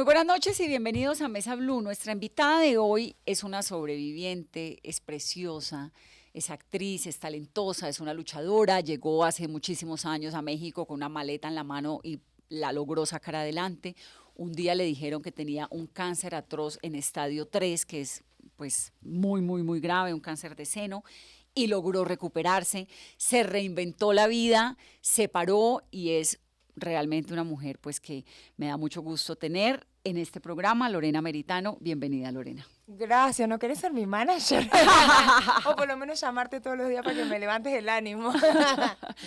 Muy buenas noches y bienvenidos a Mesa Blue. Nuestra invitada de hoy es una sobreviviente, es preciosa, es actriz, es talentosa, es una luchadora. Llegó hace muchísimos años a México con una maleta en la mano y la logró sacar adelante. Un día le dijeron que tenía un cáncer atroz en estadio 3, que es pues muy grave, un cáncer de seno, y logró recuperarse, se reinventó la vida, se paró y es realmente una mujer pues que me da mucho gusto tener en este programa. Lorena Meritano, bienvenida, Lorena. Gracias, ¿no querés ser mi manager? O por lo menos llamarte todos los días para que me levantes el ánimo.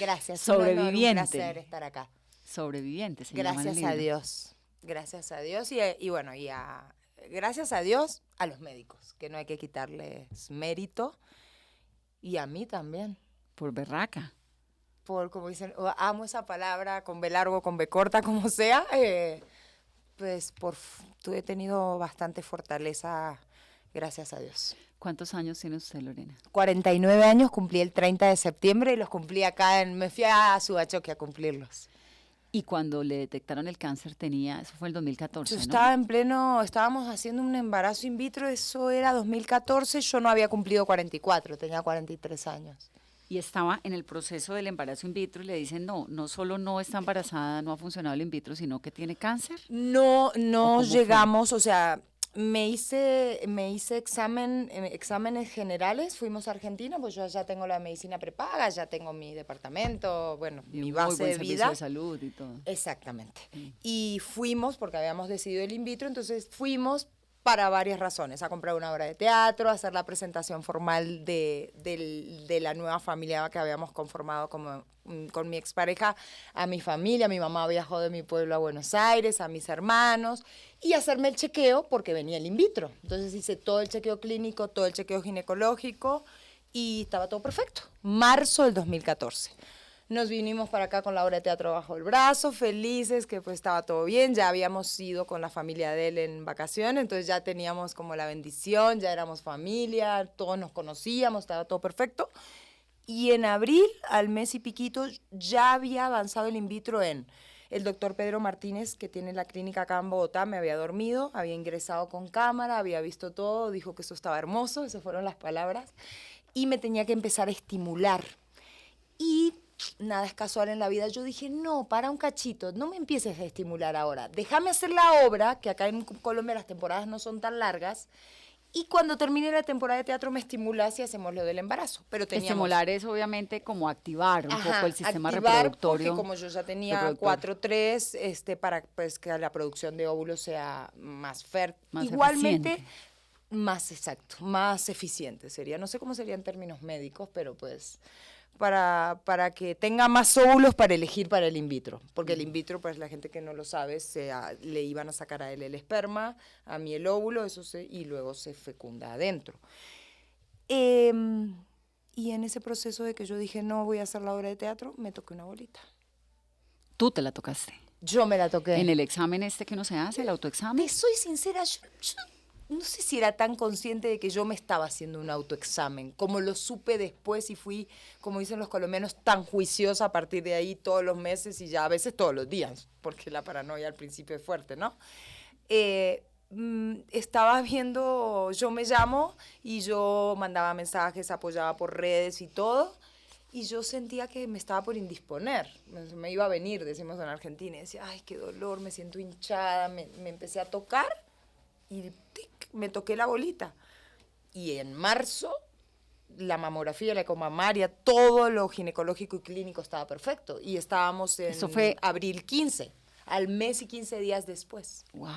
Gracias, Sobreviviente. Un placer estar acá. Sobreviviente, se Gracias llama a el libro. Dios. Gracias a Dios gracias a Dios a los médicos, que no hay que quitarles mérito. Y a mí también. Por berraca. Por, como dicen, amo esa palabra, con B largo, con B corta, como sea. Pues he tenido bastante fortaleza, gracias a Dios. ¿Cuántos años tiene usted, Lorena? 49 años, cumplí el 30 de septiembre y los cumplí acá, me fui a Subachoque a cumplirlos. Y cuando le detectaron el cáncer eso fue el 2014, Yo ¿no? estábamos haciendo un embarazo in vitro, eso era 2014, yo no había cumplido 44, tenía 43 años. Y estaba en el proceso del embarazo in vitro y le dicen, no solo no está embarazada, no ha funcionado el in vitro, sino que tiene cáncer. No llegamos, fue? o sea, me hice exámenes generales, fuimos a Argentina, pues yo ya tengo la medicina prepaga, ya tengo mi departamento, bueno, Y mi un base muy buen de servicio vida. de salud y todo. Exactamente. Y fuimos, porque habíamos decidido el in vitro, entonces fuimos para varias razones, a comprar una obra de teatro, a hacer la presentación formal de la nueva familia que habíamos conformado con mi expareja, a mi familia. Mi mamá viajó de mi pueblo a Buenos Aires, a mis hermanos, y hacerme el chequeo porque venía el in vitro. Entonces hice todo el chequeo clínico, todo el chequeo ginecológico y estaba todo perfecto. Marzo del 2014. Nos vinimos para acá con la obra de teatro bajo el brazo, felices que pues estaba todo bien. Ya habíamos ido con la familia de él en vacaciones, entonces ya teníamos como la bendición, ya éramos familia, todos nos conocíamos, estaba todo perfecto. Y en abril, al mes y piquito, ya había avanzado el in vitro en el doctor Pedro Martínez, que tiene la clínica acá en Bogotá, me había dormido, había ingresado con cámara, había visto todo, dijo que eso estaba hermoso, esas fueron las palabras, y me tenía que empezar a estimular. Y nada es casual en la vida. Yo dije, no, para un cachito, no me empieces a estimular ahora. Déjame hacer la obra, que acá en Colombia las temporadas no son tan largas, y cuando termine la temporada de teatro me estimulas y hacemos lo del embarazo. Pero Estimular es obviamente como activar un poco el sistema reproductorio. Porque como yo ya tenía 4-3, para pues, que la producción de óvulos sea más fértil. Igualmente, eficiente. Más exacto, más eficiente sería. No sé cómo sería en términos médicos, pero pues para que tenga más óvulos para elegir para el in vitro. Porque el in vitro, pues la gente que no lo sabe, le iban a sacar a él el esperma, a mí el óvulo, y luego se fecunda adentro. Y en ese proceso de que yo dije, no voy a hacer la obra de teatro, me toqué una bolita. ¿Tú te la tocaste? Yo me la toqué. En el examen que uno se hace, el autoexamen. Te soy sincera, yo no sé si era tan consciente de que yo me estaba haciendo un autoexamen, como lo supe después y fui, como dicen los colombianos, tan juiciosa a partir de ahí todos los meses y ya a veces todos los días, porque la paranoia al principio es fuerte, ¿no? Estaba viendo Yo Me Llamo y yo mandaba mensajes, apoyaba por redes y todo, y yo sentía que me estaba por indisponer, me iba a venir, decimos en Argentina, y decía, ay, qué dolor, me siento hinchada, me empecé a tocar y tic, me toqué la bolita. Y en marzo, la mamografía, la ecomamaria, todo lo ginecológico y clínico estaba perfecto. Y estábamos en Eso fue abril 15, al mes y 15 días después. ¡Wow!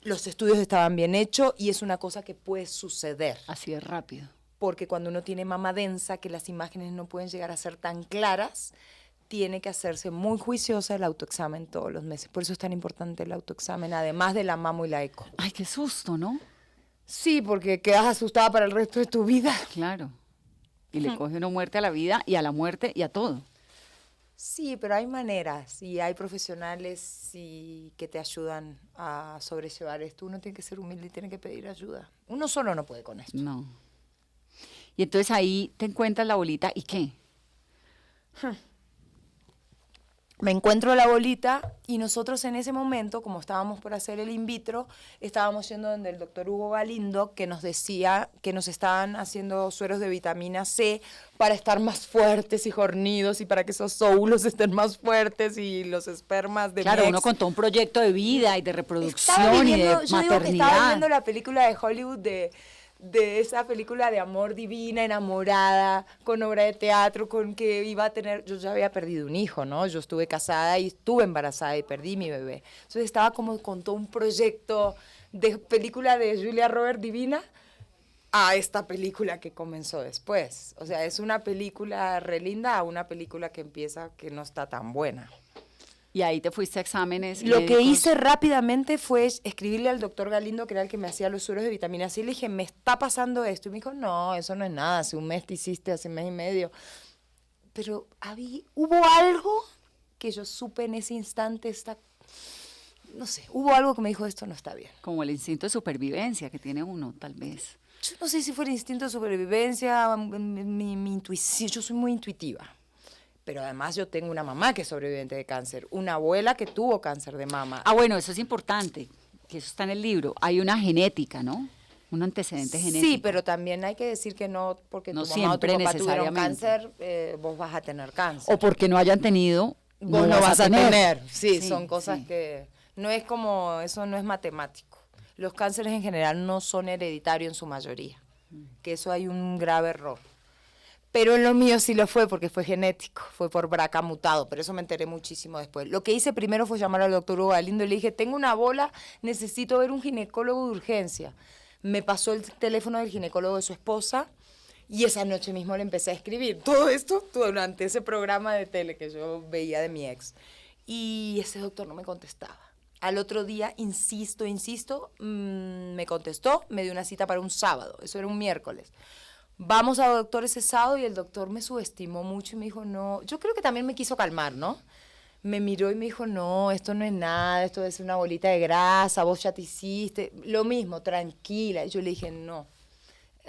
Los estudios estaban bien hechos y es una cosa que puede suceder. Así de rápido. Porque cuando uno tiene mama densa, que las imágenes no pueden llegar a ser tan claras, tiene que hacerse muy juiciosa el autoexamen todos los meses. Por eso es tan importante el autoexamen, además de la mamo y la eco. Ay, qué susto, ¿no? Sí, porque quedas asustada para el resto de tu vida. Claro. Y le coge una muerte a la vida y a la muerte y a todo. Sí, pero hay maneras y hay profesionales que te ayudan a sobrellevar esto. Uno tiene que ser humilde y tiene que pedir ayuda. Uno solo no puede con esto. No. Y entonces ahí te encuentras la bolita y ¿qué? me encuentro la bolita y nosotros en ese momento, como estábamos por hacer el in vitro, estábamos yendo donde el doctor Hugo Galindo, que nos decía que nos estaban haciendo sueros de vitamina C para estar más fuertes y jornidos y para que esos óvulos estén más fuertes y los espermas de Claro, mi uno ex. con todo un proyecto de vida y de reproducción Estaba y de viviendo, yo digo que estaba maternidad. viendo la película de Hollywood de esa película de amor divina, enamorada, con obra de teatro, con que iba a tener, yo ya había perdido un hijo, ¿no? Yo estuve casada y estuve embarazada y perdí mi bebé. Entonces estaba como con todo un proyecto de película de Julia Roberts divina a esta película que comenzó después. O sea, es una película re linda a una película que empieza que no está tan buena. Y ahí te fuiste a exámenes Lo que médicos. hice rápidamente fue escribirle al doctor Galindo, que era el que me hacía los sueros de vitamina C, y le dije, me está pasando esto. Y me dijo, no, eso no es nada, hace un mes te hiciste, hace un mes y medio. Pero hubo algo que yo supe en ese instante, no sé, hubo algo que me dijo, esto no está bien. Como el instinto de supervivencia que tiene uno, tal vez. Yo no sé si fue el instinto de supervivencia, mi intuición, yo soy muy intuitiva. Pero además yo tengo una mamá que es sobreviviente de cáncer, una abuela que tuvo cáncer de mama. Ah, bueno, eso es importante, que eso está en el libro. Hay una genética, ¿no? Un antecedente genético. Sí, pero también hay que decir que no porque No tu mamá o tu siempre papá tuvieron necesariamente. cáncer, vos vas a tener cáncer. O porque no hayan tenido, Vos no vas a tener. Sí, Sí, son cosas sí. que no es como, eso no es matemático. Los cánceres en general no son hereditarios en su mayoría, que eso hay un grave error. Pero en lo mío sí lo fue porque fue genético, fue por BRCA mutado, pero eso me enteré muchísimo después. Lo que hice primero fue llamar al doctor Hugo Galindo y le dije, tengo una bola, necesito ver un ginecólogo de urgencia. Me pasó el teléfono del ginecólogo de su esposa y esa noche mismo le empecé a escribir. Todo esto durante ese programa de tele que yo veía de mi ex. Y ese doctor no me contestaba. Al otro día, insisto, me contestó, me dio una cita para un sábado, eso era un miércoles. Vamos al doctor ese sábado y el doctor me subestimó mucho y me dijo, no, yo creo que también me quiso calmar, ¿no? Me miró y me dijo, no, esto no es nada, esto es una bolita de grasa, vos ya te hiciste, lo mismo, tranquila. Y yo le dije, no,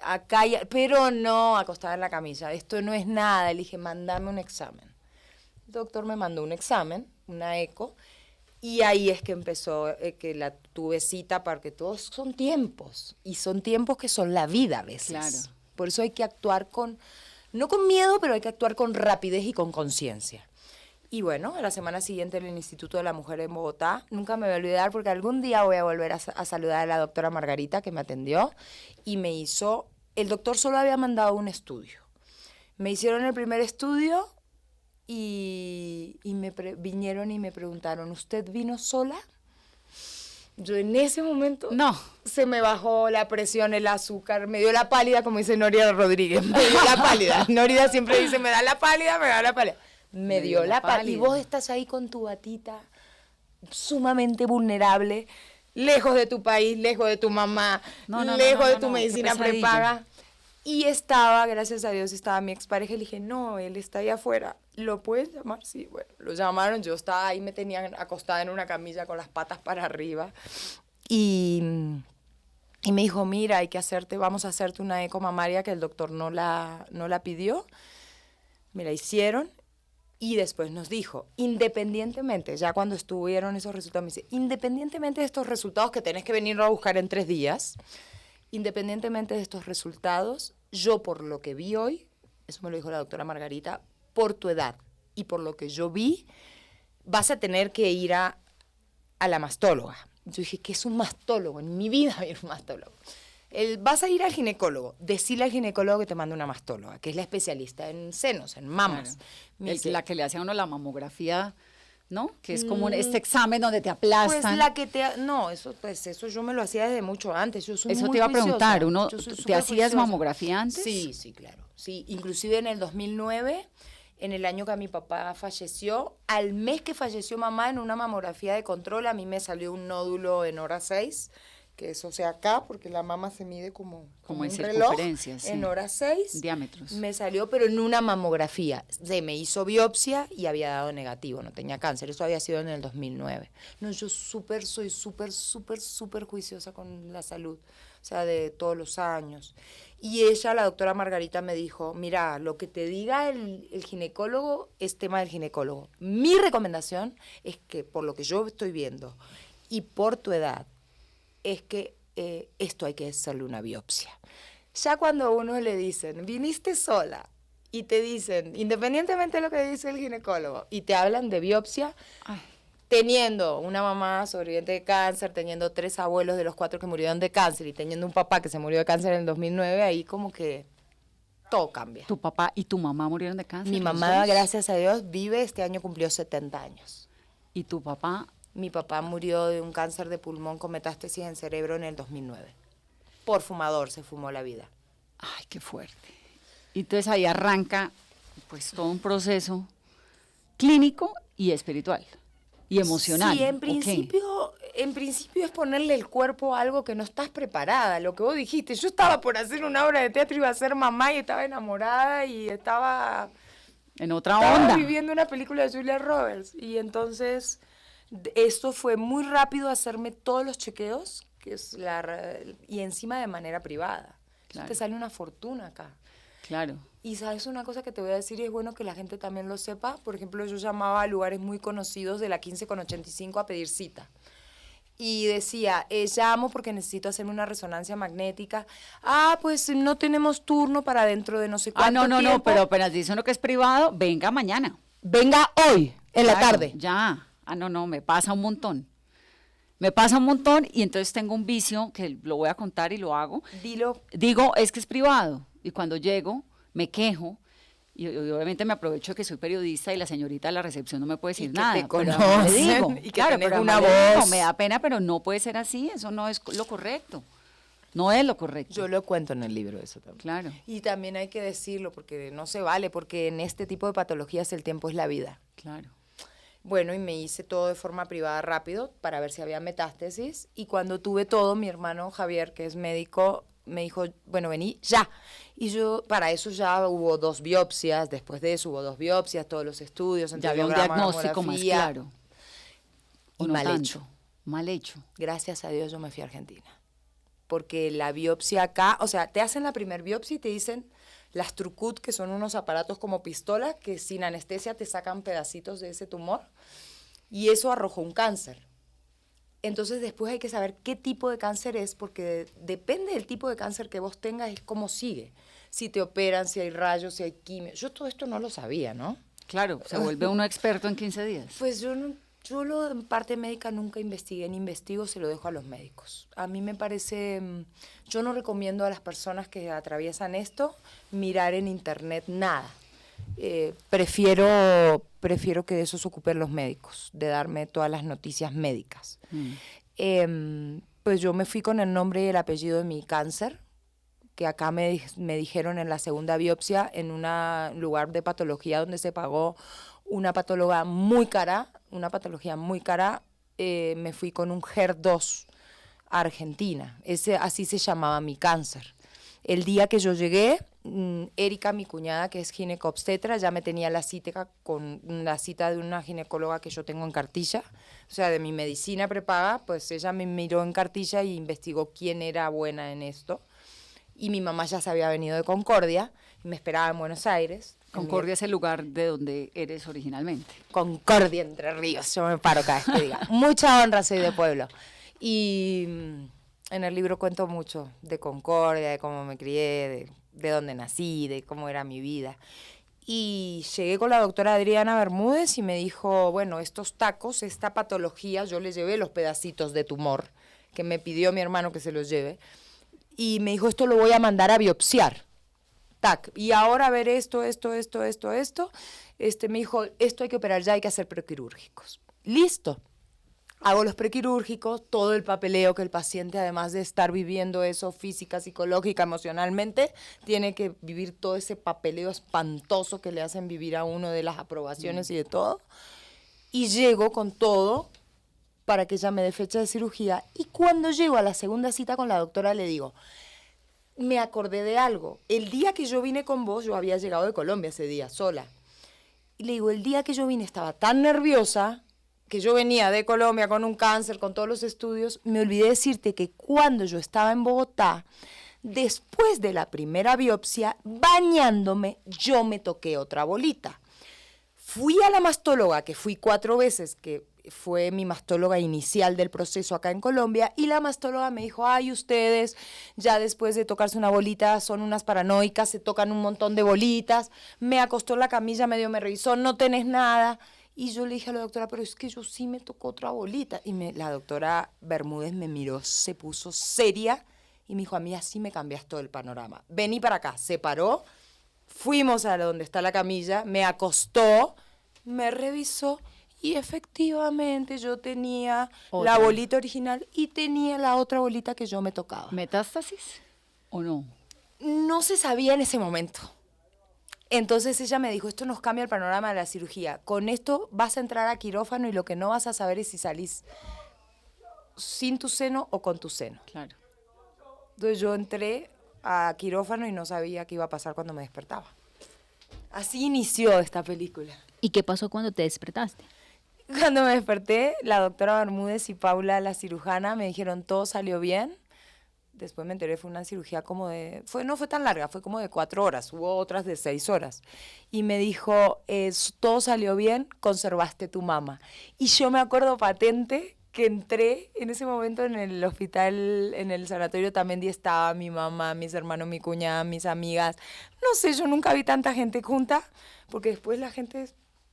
acá pero no, acostada en la camilla, esto no es nada. Le dije, mándame un examen. El doctor me mandó un examen, una eco, y ahí es que empezó, que tuve cita, porque todos son tiempos, y son tiempos que son la vida a veces. Claro. Por eso hay que actuar no con miedo, pero hay que actuar con rapidez y con conciencia. Y bueno, a la semana siguiente en el Instituto de la Mujer en Bogotá, nunca me voy a olvidar porque algún día voy a volver a saludar a la doctora Margarita que me atendió y el doctor solo había mandado un estudio. Me hicieron el primer estudio y vinieron y me preguntaron, ¿usted vino sola? Yo en ese momento No. se me bajó la presión, el azúcar, me dio la pálida, como dice Noria Rodríguez, me dio la pálida. Noria siempre dice, me da la pálida, me da la pálida. Me dio la pálida. Y vos estás ahí con tu batita, sumamente vulnerable, lejos de tu país, lejos de tu mamá, lejos de tu medicina prepaga. Y gracias a Dios, estaba mi expareja y le dije, no, él está ahí afuera, ¿lo puedes llamar? Sí, bueno, lo llamaron, yo estaba ahí, me tenían acostada en una camilla con las patas para arriba y me dijo, mira, vamos a hacerte una eco mamaria que el doctor no la pidió, me la hicieron y después nos dijo, independientemente, ya cuando estuvieron esos resultados, me dice, independientemente de estos resultados que tenés que venir a buscar en 3 días, independientemente de estos resultados, yo por lo que vi hoy, eso me lo dijo la doctora Margarita, por tu edad y por lo que yo vi, vas a tener que ir a la mastóloga. Yo dije, ¿qué es un mastólogo? En mi vida vi un mastólogo. Vas a ir al ginecólogo, decirle al ginecólogo que te manda una mastóloga, que es la especialista en senos, en mamas. Claro. La que le hace a uno la mamografía, ¿no? Que es como este examen donde te aplastan. Pues la que no, eso yo me lo hacía desde mucho antes. Yo soy eso muy te iba a preguntar, juiciosa. ¿te hacías mamografía antes? Sí, claro. Sí, inclusive en el 2009, en el año que mi papá falleció, al mes que falleció mamá en una mamografía de control, a mí me salió un nódulo en hora 6 que eso sea acá, porque la mama se mide como Como en un reloj, circunferencia, sí. en hora 6. Diámetros. Me salió, pero en una mamografía. Se me hizo biopsia y había dado negativo, no tenía cáncer. Eso había sido en el 2009. No, yo soy súper juiciosa con la salud, o sea, de todos los años. Y ella, la doctora Margarita, me dijo, mira, lo que te diga el ginecólogo es tema del ginecólogo. Mi recomendación es que, por lo que yo estoy viendo y por tu edad, es que esto hay que hacerle una biopsia. Ya cuando a uno le dicen, viniste sola, y te dicen, independientemente de lo que dice el ginecólogo, y te hablan de biopsia, Ay, teniendo una mamá sobreviviente de cáncer, teniendo 3 abuelos de los 4 que murieron de cáncer, y teniendo un papá que se murió de cáncer en el 2009, ahí como que todo cambia. ¿tu papá y tu mamá murieron de cáncer? Mi los mamá, dos? gracias a Dios, vive, este año cumplió 70 años. ¿Y tu papá? Mi papá murió de un cáncer de pulmón con metástasis en cerebro en el 2009. Por fumador se fumó la vida. Ay, qué fuerte. Y entonces ahí arranca pues todo un proceso clínico y espiritual y emocional. Sí, ¿o qué? en principio es ponerle el cuerpo a algo que no estás preparada, lo que vos dijiste. Yo estaba por hacer una obra de teatro, iba a ser mamá y estaba enamorada y estaba En otra onda. viviendo una película de Julia Roberts. Y entonces esto fue muy rápido hacerme todos los chequeos y encima de manera privada. Claro. Te sale una fortuna acá. Claro. Y sabes una cosa que te voy a decir y es bueno que la gente también lo sepa. Por ejemplo, yo llamaba a lugares muy conocidos de la 15 con 85 a pedir cita. Y decía, llamo porque necesito hacerme una resonancia magnética. Ah, pues no tenemos turno para dentro de no sé cuánto no, tiempo. pero apenas dice uno que es privado, venga mañana. Venga hoy, en la Claro, tarde. Ya. No, me pasa un montón. Me pasa un montón y entonces tengo un vicio que lo voy a contar y lo hago. Dilo. Digo, es que es privado. Y cuando llego, me quejo. Y obviamente me aprovecho de que soy periodista y la señorita de la recepción no me puede decir Y que nada. te pero además conocen, le digo, y que claro, tenés pero una además le digo, voz. me da pena, pero no puede ser así. Eso no es lo correcto. No es lo correcto. Yo lo cuento en el libro eso también. Claro. Y también hay que decirlo porque no se vale, porque en este tipo de patologías el tiempo es la vida. Claro. Bueno, y me hice todo de forma privada rápido para ver si había metástasis. Y cuando tuve todo, mi hermano Javier, que es médico, me dijo, bueno, vení ya. Y yo, para eso ya hubo 2 biopsias, después de eso hubo 2 biopsias, todos los estudios, Ya había un angiograma, diagnóstico más mamografía. claro. Y ¿O no mal tanto? hecho. Mal hecho. Gracias a Dios yo me fui a Argentina. Porque la biopsia acá, o sea, te hacen la primer biopsia y te dicen las Trucut, que son unos aparatos como pistola, que sin anestesia te sacan pedacitos de ese tumor. Y eso arrojó un cáncer. Entonces después hay que saber qué tipo de cáncer es, porque depende del tipo de cáncer que vos tengas, es cómo sigue. Si te operan, si hay rayos, si hay quimio. Yo todo esto no lo sabía, ¿no? Claro, se vuelve uno experto en 15 días. Pues yo lo en parte médica nunca investigué, ni investigo, se lo dejo a los médicos. A mí me parece, yo no recomiendo a las personas que atraviesan esto mirar en internet nada. Prefiero que de eso se ocupen los médicos, de darme todas las noticias médicas. Pues yo me fui con el nombre y el apellido de mi cáncer, que acá me dijeron en la segunda biopsia, en un lugar de patología donde se pagó una patóloga muy cara, una patología muy cara, me fui con un HER2 a Argentina. Así se llamaba mi cáncer. El día que yo llegué, Erika, mi cuñada, que es ginecobstetra, ya me tenía la cita con la cita de una ginecóloga que yo tengo en Cartilla, o sea, de mi medicina prepaga, pues ella me miró en Cartilla y investigó quién era buena en esto. Y mi mamá ya se había venido de Concordia y me esperaba en Buenos Aires. Concordia es el lugar de donde eres originalmente. Concordia, Entre Ríos, yo me paro cada vez que diga. Mucha honra, soy de pueblo. Y en el libro cuento mucho de Concordia, de cómo me crié, de dónde nací, de cómo era mi vida. Y llegué con la doctora Adriana Bermúdez y me dijo, bueno, estos tacos, esta patología, yo le llevé los pedacitos de tumor que me pidió mi hermano que se los lleve. Y me dijo, esto lo voy a mandar a biopsiar. Tac. Y ahora a ver esto. Me dijo, esto hay que operar ya, hay que hacer prequirúrgicos. Listo. Hago los prequirúrgicos, todo el papeleo que el paciente, además de estar viviendo eso física, psicológica, emocionalmente, tiene que vivir todo ese papeleo espantoso que le hacen vivir a uno de las aprobaciones y de todo. Y llego con todo para que ella me dé fecha de cirugía. Y cuando llego a la segunda cita con la doctora le digo, me acordé de algo. El día que yo vine con vos, yo había llegado de Colombia ese día, sola. Y le digo, el día que yo vine estaba tan nerviosa que yo venía de Colombia con un cáncer, con todos los estudios. Me olvidé decirte que cuando yo estaba en Bogotá, después de la primera biopsia, bañándome, yo me toqué otra bolita. Fui a la mastóloga, que fui 4 veces, que fue mi mastóloga inicial del proceso acá en Colombia, y la mastóloga me dijo, ay, ustedes ya después de tocarse una bolita son unas paranoicas, se tocan un montón de bolitas. Me acostó en la camilla, medio me revisó, no tenés nada. Y yo le dije a la doctora, pero es que yo sí me tocó otra bolita. Y la doctora Bermúdez me miró, se puso seria y me dijo, a mí así me cambias todo el panorama. Vení para acá. Se paró, fuimos a donde está la camilla, me acostó, me revisó y efectivamente yo tenía la bolita original y tenía la otra bolita que yo me tocaba. ¿Metástasis o no? No se sabía en ese momento. Entonces ella me dijo, esto nos cambia el panorama de la cirugía. Con esto vas a entrar a quirófano y lo que no vas a saber es si salís sin tu seno o con tu seno. Claro. Entonces yo entré a quirófano y no sabía qué iba a pasar cuando me despertaba. Así inició esta película. ¿Y qué pasó cuando te despertaste? Cuando me desperté, la doctora Bermúdez y Paula, la cirujana, me dijeron, todo salió bien. Después me enteré, fue una cirugía como no fue tan larga, fue como de 4 horas, hubo otras de 6 horas. Y me dijo, todo salió bien, conservaste tu mama. Y yo me acuerdo patente que entré en ese momento en el hospital, en el sanatorio también estaba mi mamá, mis hermanos, mi cuñada, mis amigas. No sé, yo nunca vi tanta gente junta, porque después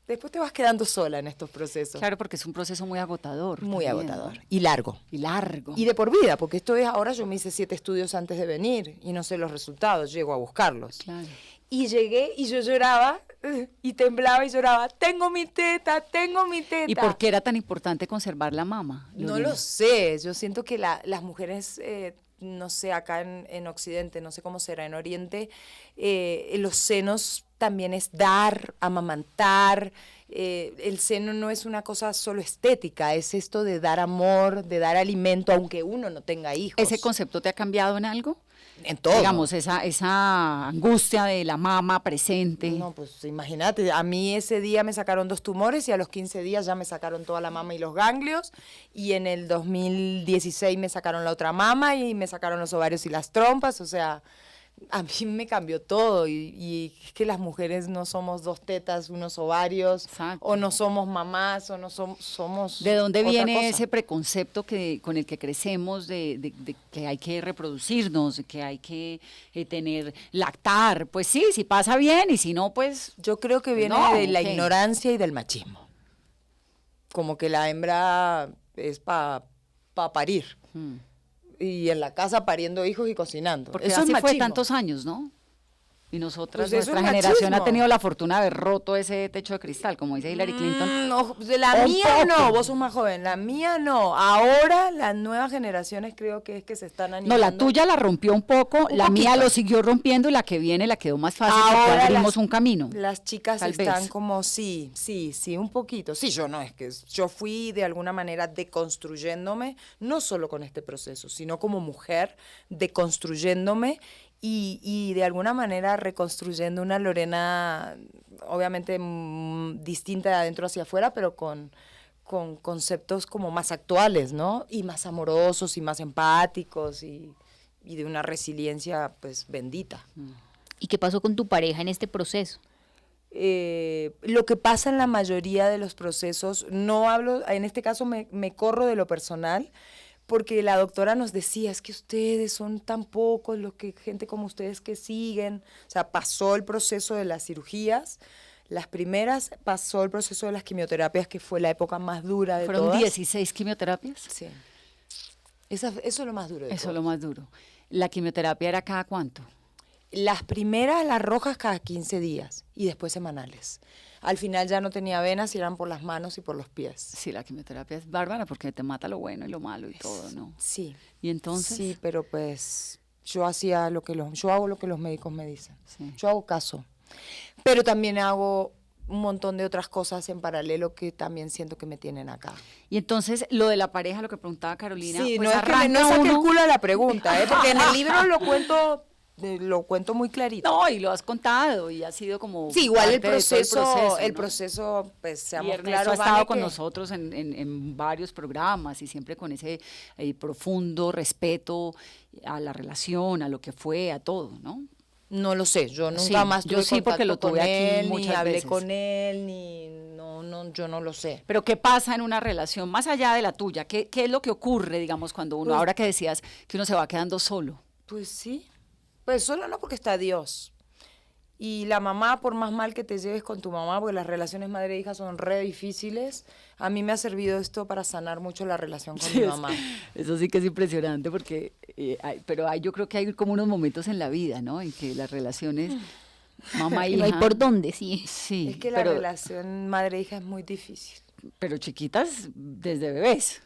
después te vas quedando sola en estos procesos. Claro, porque es un proceso muy agotador. Muy también, agotador. ¿no? Y largo. Y largo. Y de por vida, porque ahora yo me hice 7 estudios antes de venir y no sé los resultados, llego a buscarlos. Claro. Y llegué y yo lloraba y temblaba y lloraba, tengo mi teta, tengo mi teta. ¿Y por qué era tan importante conservar la mama? No lo sé, yo siento que las mujeres, no sé, acá en Occidente, no sé cómo será en Oriente, los senos también es dar, amamantar. El seno no es una cosa solo estética, es esto de dar amor, de dar alimento, aunque uno no tenga hijos. ¿Ese concepto te ha cambiado en algo? En todo. Digamos, esa angustia de la mama presente. No, pues imagínate, a mí ese día me sacaron 2 tumores y a los 15 días ya me sacaron toda la mama y los ganglios, y en el 2016 me sacaron la otra mama y me sacaron los ovarios y las trompas, o sea, a mí me cambió todo y es que las mujeres no somos 2 tetas, unos ovarios, Exacto. o no somos mamás, o no somos ¿De dónde otra viene cosa. ese preconcepto con el que crecemos de que hay que reproducirnos, de que hay que lactar? Pues sí, si pasa bien y si no, pues... Yo creo que viene no, de la ¿qué? ignorancia y del machismo. Como que la hembra es para parir. Y en la casa pariendo hijos y cocinando. Porque eso así es fue machismo. tantos años, ¿no? Y nosotras, Pues eso nuestra es generación machismo. ha tenido la fortuna de haber roto ese techo de cristal, como dice Hillary Clinton. No, de la Un mía poco. no, vos sos más joven, la mía no. Ahora las nuevas generaciones creo que es que se están No, animando. la tuya la rompió un poco, Un la mía poquito. lo siguió rompiendo y la que viene la quedó más fácil porque Ahora abrimos un camino. Las chicas Tal están vez. como, sí, un poquito. Sí, yo no, es que yo fui de alguna manera deconstruyéndome, no solo con este proceso, sino como mujer, deconstruyéndome y de alguna manera reconstruyendo una Lorena, obviamente distinta de adentro hacia afuera, pero con conceptos como más actuales, ¿no? Y más amorosos y más empáticos y de una resiliencia, pues, bendita. ¿Y qué pasó con tu pareja en este proceso? Lo que pasa en la mayoría de los procesos, no hablo, en este caso me corro de lo personal, porque la doctora nos decía, es que ustedes son tan pocos, gente como ustedes que siguen, o sea, pasó el proceso de las cirugías, las primeras, pasó el proceso de las quimioterapias, que fue la época más dura de ¿Fueron todas. 16 quimioterapias? Sí. Eso es lo más duro de Eso es lo todas. más duro. ¿La quimioterapia era cada cuánto? Las primeras, las rojas, cada 15 días y después semanales. Al final ya no tenía venas y eran por las manos y por los pies. Sí, la quimioterapia es bárbara porque te mata lo bueno y lo malo y todo, ¿no? Sí. Y entonces... Sí, pero pues yo hago lo que los médicos me dicen. Sí. Yo hago caso. Pero también hago un montón de otras cosas en paralelo que también siento que me tienen acá. Y entonces, lo de la pareja, lo que preguntaba Carolina, Sí, pues no es que arranca no saque el uno- culo a la pregunta, porque en el libro lo cuento muy clarito. No, y lo has contado y ha sido como Sí, igual el parte de todo proceso, ¿no? pues Y seamos Ernesto claros, ha estado vale con que- nosotros en varios programas y siempre con ese profundo respeto a la relación, a lo que fue, a todo, ¿no? No lo sé, yo nunca Sí, más yo tuve sí, porque contacto lo tuve con aquí él, ni muchas hablé veces. con él, yo no lo sé. Pero ¿qué pasa en una relación más allá de la tuya? ¿Qué es lo que ocurre, digamos, cuando uno, Pues- ahora que decías que uno se va quedando solo? Pues sí, pues solo no porque está Dios. Y la mamá, por más mal que te lleves con tu mamá, porque las relaciones madre-hija son re difíciles, a mí me ha servido esto para sanar mucho la relación con Sí, mi mamá. eso sí que es impresionante porque, yo creo que hay como unos momentos en la vida, ¿no? En que las relaciones mamá Que hija. no hay por dónde, sí. Sí, Es que la relación madre-hija es muy difícil. pero chiquitas desde bebés.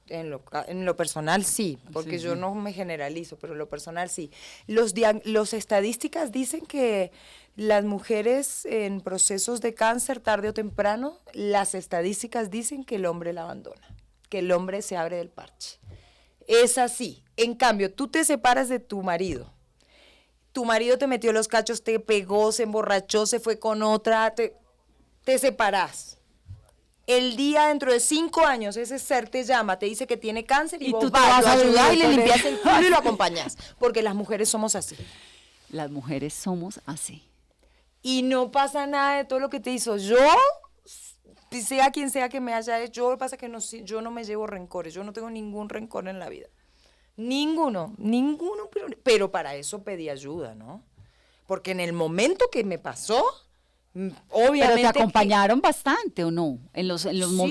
En lo personal sí, porque Sí, yo sí. no me generalizo, pero en lo personal sí. Los estadísticas dicen que las mujeres en procesos de cáncer, tarde o temprano, las estadísticas dicen que el hombre la abandona, que el hombre se abre del parche. Es así. En cambio, tú te separas de tu marido te metió los cachos, te pegó, se emborrachó, se fue con otra, te separás. El día dentro de 5 años ese ser te llama, te dice que tiene cáncer y, Y vos tú te vas, vas lo a vivir ayudás y le con él. limpias el culo y lo acompañás, porque las mujeres somos así. Las mujeres somos así. Y no pasa nada de todo lo que te hizo. Yo, sea quien sea que me haya hecho, lo que pasa es que yo no me llevo rencores, yo no tengo ningún rencor en la vida. Ninguno, pero para eso pedí ayuda, ¿no? Porque en el momento que me pasó, obviamente... Pero te que- acompañaron bastante, ¿o no? En los Sí,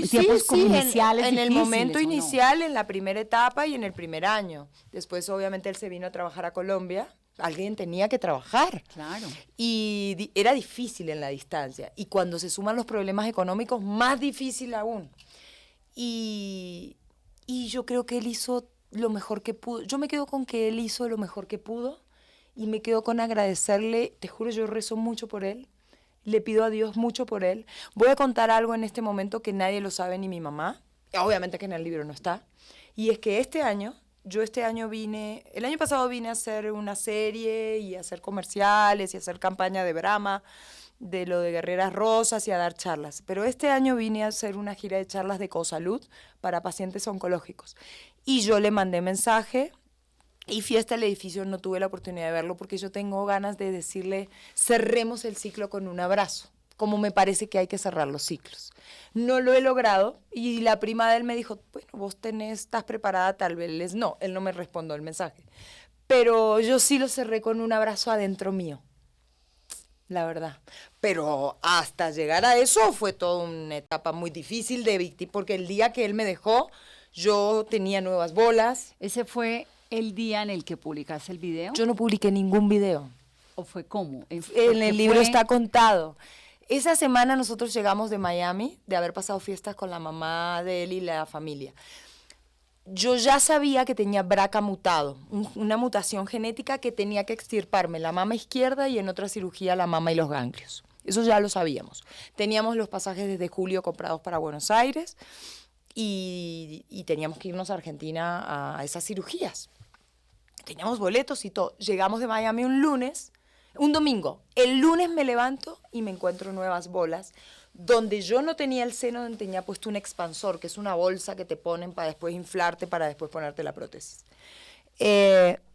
tiempos sí, como sí, iniciales en el difíciles, momento ¿o no? inicial, en la primera etapa y en el primer año. Después, obviamente, él se vino a trabajar a Colombia. Alguien tenía que trabajar. Claro. Y era difícil en la distancia. Y cuando se suman los problemas económicos, más difícil aún. Y yo creo que él hizo lo mejor que pudo. Yo me quedo con que él hizo lo mejor que pudo y me quedo con agradecerle. Te juro, yo rezo mucho por él. Le pido a Dios mucho por él. Voy a contar algo en este momento que nadie lo sabe, ni mi mamá. Obviamente que en el libro no está. Y es que el año pasado vine a hacer una serie y a hacer comerciales y a hacer campaña de Brahma, de lo de Guerreras Rosas y a dar charlas. Pero este año vine a hacer una gira de charlas de cosalud para pacientes oncológicos. Y yo le mandé mensaje y Fiesta del Edificio no tuve la oportunidad de verlo porque yo tengo ganas de decirle, cerremos el ciclo con un abrazo, como me parece que hay que cerrar los ciclos. No lo he logrado y la prima de él me dijo, bueno, vos estás preparada, tal vez no, él no me respondió el mensaje. Pero yo sí lo cerré con un abrazo adentro mío, la verdad. Pero hasta llegar a eso fue toda una etapa muy difícil porque el día que él me dejó, yo tenía nuevas bolas. ¿Ese fue el día en el que publicaste el video? Yo no publiqué ningún video. ¿O fue cómo? En el libro está contado. Esa semana nosotros llegamos de Miami, de haber pasado fiestas con la mamá de él y la familia. Yo ya sabía que tenía BRCA mutado, una mutación genética que tenía que extirparme la mama izquierda y en otra cirugía la mama y los ganglios. Eso ya lo sabíamos. Teníamos los pasajes desde julio comprados para Buenos Aires y teníamos que irnos a Argentina a esas cirugías. Teníamos boletos y todo. Llegamos de Miami un domingo. El lunes me levanto y me encuentro nuevas bolas, donde yo no tenía el seno, donde tenía puesto un expansor, que es una bolsa que te ponen para después inflarte, para después ponerte la prótesis.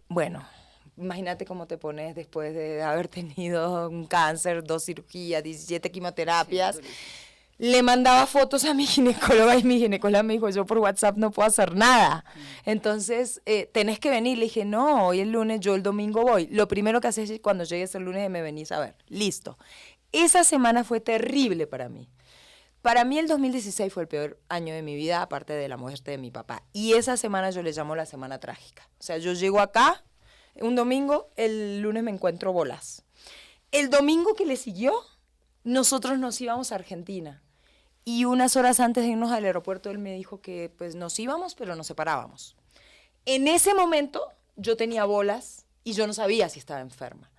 Bueno, imagínate cómo te pones después de haber tenido un cáncer, 2 cirugías, 17 quimioterapias. Sí, le mandaba fotos a mi ginecóloga y mi ginecóloga me dijo, yo por WhatsApp no puedo hacer nada. Entonces, tenés que venir. Le dije, no, hoy es lunes, yo el domingo voy. Lo primero que haces es cuando llegues el lunes me venís a ver. Listo. Esa semana fue terrible para mí. Para mí el 2016 fue el peor año de mi vida, aparte de la muerte de mi papá. Y esa semana yo le llamo la semana trágica. O sea, yo llego acá un domingo, el lunes me encuentro bolas. El domingo que le siguió, nosotros nos íbamos a Argentina. Y unas horas antes de irnos al aeropuerto, él me dijo que pues nos íbamos, pero nos separábamos. En ese momento, yo tenía bolas y yo no sabía si estaba enferma.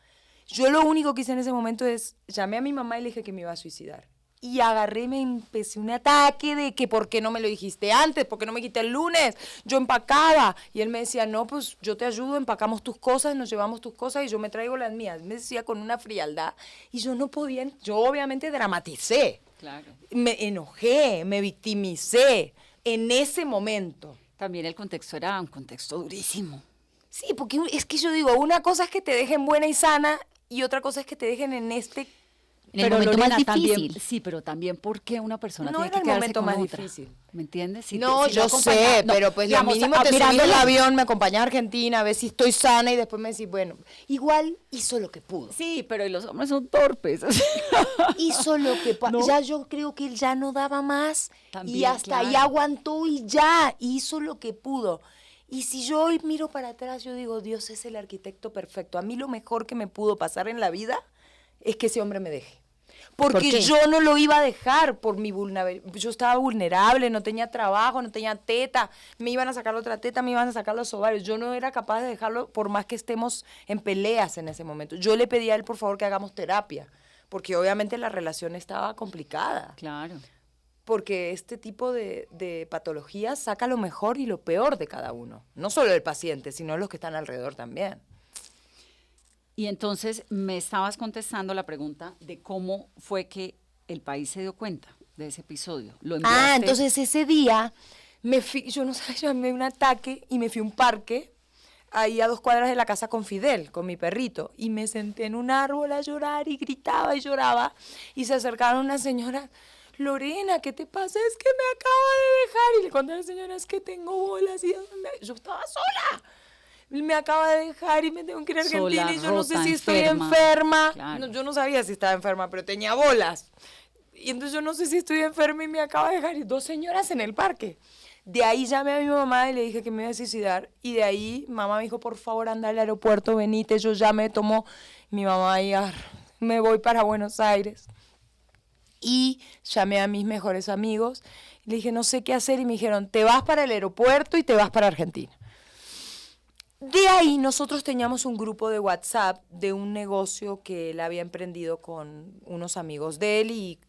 Yo lo único que hice en ese momento es, llamé a mi mamá y le dije que me iba a suicidar. Y agarré y me empecé un ataque de que ¿por qué no me lo dijiste antes? ¿Por qué no me quité el lunes? Yo empacaba. Y él me decía, no, pues yo te ayudo, empacamos tus cosas, nos llevamos tus cosas y yo me traigo las mías. Me decía con una frialdad. Y yo no podía, yo obviamente dramaticé. Claro. Me enojé, me victimicé en ese momento. También el contexto era un contexto durísimo. Sí, porque es que yo digo, una cosa es que te dejen buena y sana y otra cosa es que te dejen en este... En el momento más también, difícil. sí, pero también porque una persona No tiene era que el quedarse momento con más otra. difícil. ¿Me entiendes? No, si yo acompaña- sé, no, pero pues lo digamos, mínimo te subí al mirándolo- avión, me acompañé a Argentina a ver si estoy sana y después me decís, bueno, igual hizo lo que pudo. Sí, pero los hombres son torpes. Hizo lo que pudo. ¿No? Ya yo creo que él ya no daba más y También, hasta ahí claro. aguantó y ya hizo lo que pudo. Y si yo hoy miro para atrás, yo digo, Dios es el arquitecto perfecto. A mí lo mejor que me pudo pasar en la vida es que ese hombre me deje. ¿Por Porque qué? yo no lo iba a dejar por mi vulnerabilidad. Yo estaba vulnerable, no tenía trabajo, no tenía teta. Me iban a sacar la otra teta, me iban a sacar los ovarios. Yo no era capaz de dejarlo por más que estemos en peleas en ese momento. Yo le pedí a él, por favor, que hagamos terapia. Porque obviamente la relación estaba complicada. Claro. Porque este tipo de patologías saca lo mejor y lo peor de cada uno. No solo del paciente, sino los que están alrededor también. Y entonces me estabas contestando la pregunta de cómo fue que el país se dio cuenta de ese episodio. Lo enviaste. Entonces ese día me fui, yo no sé, llamé un ataque y me fui a un parque ahí a 2 cuadras de la casa con Fidel, con mi perrito, y me senté en un árbol a llorar y gritaba y lloraba y se acercaron una señora, Lorena, ¿qué te pasa? Es que me acaba de dejar. Y le conté a la señora, es que tengo bolas y yo estaba sola. Me acaba de dejar y me tengo que ir a Sola, Argentina y yo no sé rota, si estoy enferma. enferma. Claro. No, yo no sabía si estaba enferma, pero tenía bolas. Y entonces yo no sé si estoy enferma y me acaba de dejar. Y 2 señoras en el parque. De ahí llamé a mi mamá y le dije que me iba a suicidar. Y de ahí mamá me dijo, por favor, anda al aeropuerto, venite. Yo ya me tomo mi mamá y me voy para Buenos Aires. Y llamé a mis mejores amigos. Le dije, no sé qué hacer. Y me dijeron, te vas para el aeropuerto y te vas para Argentina. De ahí nosotros teníamos un grupo de WhatsApp de un negocio que él había emprendido con unos amigos de él y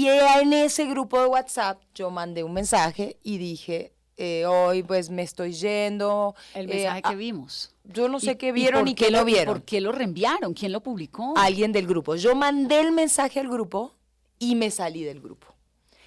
en ese grupo de WhatsApp yo mandé un mensaje y dije, hoy pues me estoy yendo. El mensaje que vimos. Yo no sé ¿Y- qué y vieron por ni qué no vieron. ¿Por qué lo reenviaron? ¿Quién lo publicó? Alguien del grupo. Yo mandé el mensaje al grupo y me salí del grupo.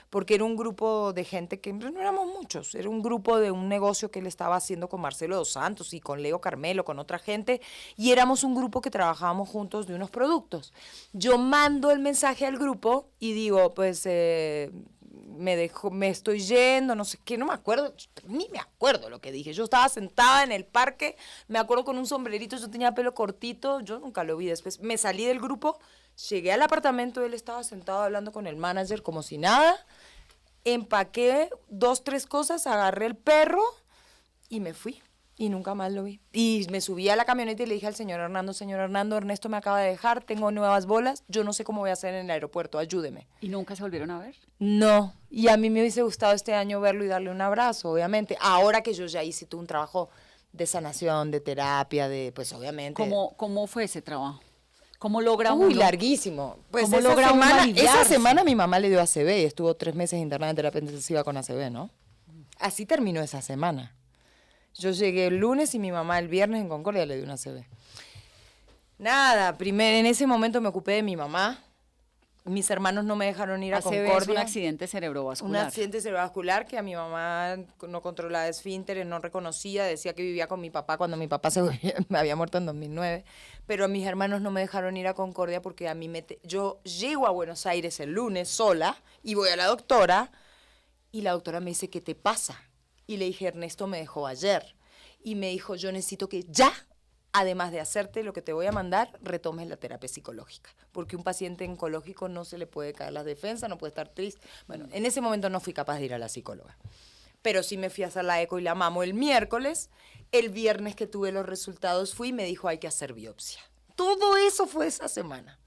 Porque era un grupo de gente que no éramos muchos, era un grupo de un negocio que él estaba haciendo con Marcelo Dos Santos y con Leo Carmelo, con otra gente, y éramos un grupo que trabajábamos juntos de unos productos. Yo mando el mensaje al grupo y digo, pues me estoy yendo, no sé qué, no me acuerdo, ni me acuerdo lo que dije. Yo estaba sentada en el parque, me acuerdo con un sombrerito, yo tenía pelo cortito, yo nunca lo vi después. Me salí del grupo, llegué al apartamento, él estaba sentado hablando con el manager como si nada, empaqué 2, 3 cosas, agarré el perro y me fui. Y nunca más lo vi. Y me subí a la camioneta y le dije al señor Hernando, Ernesto me acaba de dejar, tengo nuevas bolas, yo no sé cómo voy a hacer en el aeropuerto, ayúdeme. ¿Y nunca se volvieron a ver? No, y a mí me hubiese gustado este año verlo y darle un abrazo, obviamente. Ahora que yo ya hice todo un trabajo de sanación, de terapia, de, pues obviamente. ¿Cómo fue ese trabajo? ¿Cómo logra Uy, uno? larguísimo. Pues ¿Cómo esa logra uno semana, aliviarse? esa semana mi mamá le dio ACV y estuvo 3 meses internada en terapia intensiva con ACV, ¿no? Así terminó esa semana. Yo llegué el lunes y mi mamá el viernes en Concordia le dio una ACV. Nada, primero en ese momento me ocupé de mi mamá. Mis hermanos no me dejaron ir a ACV Concordia. es un accidente Un cerebrovascular. accidente cerebrovascular que a mi mamá no controlaba esfínteres, no reconocía, decía que vivía con mi papá cuando mi papá me había muerto en 2009, pero a mis hermanos no me dejaron ir a Concordia porque a mí yo llego a Buenos Aires el lunes sola y voy a la doctora y la doctora me dice, ¿qué te pasa? Y le dije, Ernesto me dejó ayer y me dijo, yo necesito que ya, además de hacerte lo que te voy a mandar, retomes la terapia psicológica. Porque un paciente oncológico no se le puede caer las defensas, no puede estar triste. Bueno, en ese momento no fui capaz de ir a la psicóloga. Pero sí me fui a hacer la eco y la mamo el miércoles. El viernes que tuve los resultados fui y me dijo, hay que hacer biopsia. Todo eso fue esa semana.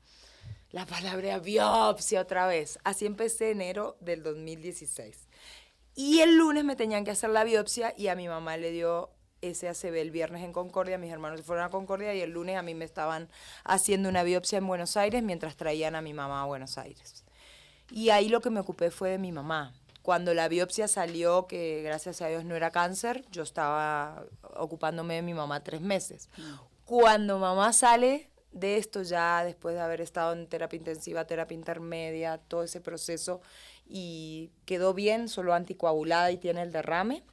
La palabra biopsia otra vez. Así empecé enero del 2016. Y el lunes me tenían que hacer la biopsia y a mi mamá le dio ese ACV el viernes en Concordia, mis hermanos se fueron a Concordia y el lunes a mí me estaban haciendo una biopsia en Buenos Aires mientras traían a mi mamá a Buenos Aires. Y ahí lo que me ocupé fue de mi mamá. Cuando la biopsia salió, que gracias a Dios no era cáncer, yo estaba ocupándome de mi mamá 3 meses. Cuando mamá sale de esto, ya después de haber estado en terapia intensiva, terapia intermedia, todo ese proceso, y quedó bien, solo anticoagulada y tiene el derrame,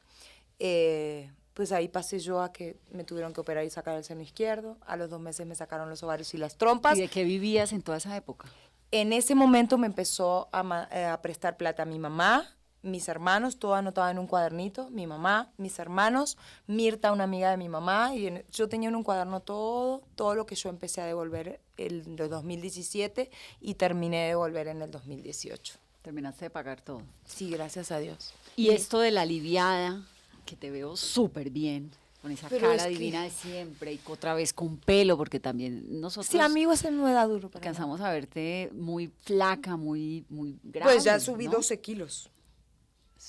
pues ahí pasé yo a que me tuvieron que operar y sacar el seno izquierdo. A los 2 meses me sacaron los ovarios y las trompas. ¿Y de qué vivías en toda esa época? En ese momento me empezó a prestar plata mi mamá, mis hermanos, todo anotado en un cuadernito, mi mamá, mis hermanos, Mirta, una amiga de mi mamá, y yo tenía en un cuaderno todo lo que yo empecé a devolver en el 2017 y terminé de devolver en el 2018. Terminaste de pagar todo. Sí, gracias a Dios. Y esto de la aliviada, que te veo súper bien, con esa Pero cara es que- divina de siempre, y otra vez con pelo, porque también nosotros Sí, amigo, ese no da duro para nada. alcanzamos a verte muy flaca, muy grande. Pues ya subí ¿no? 12 kilos.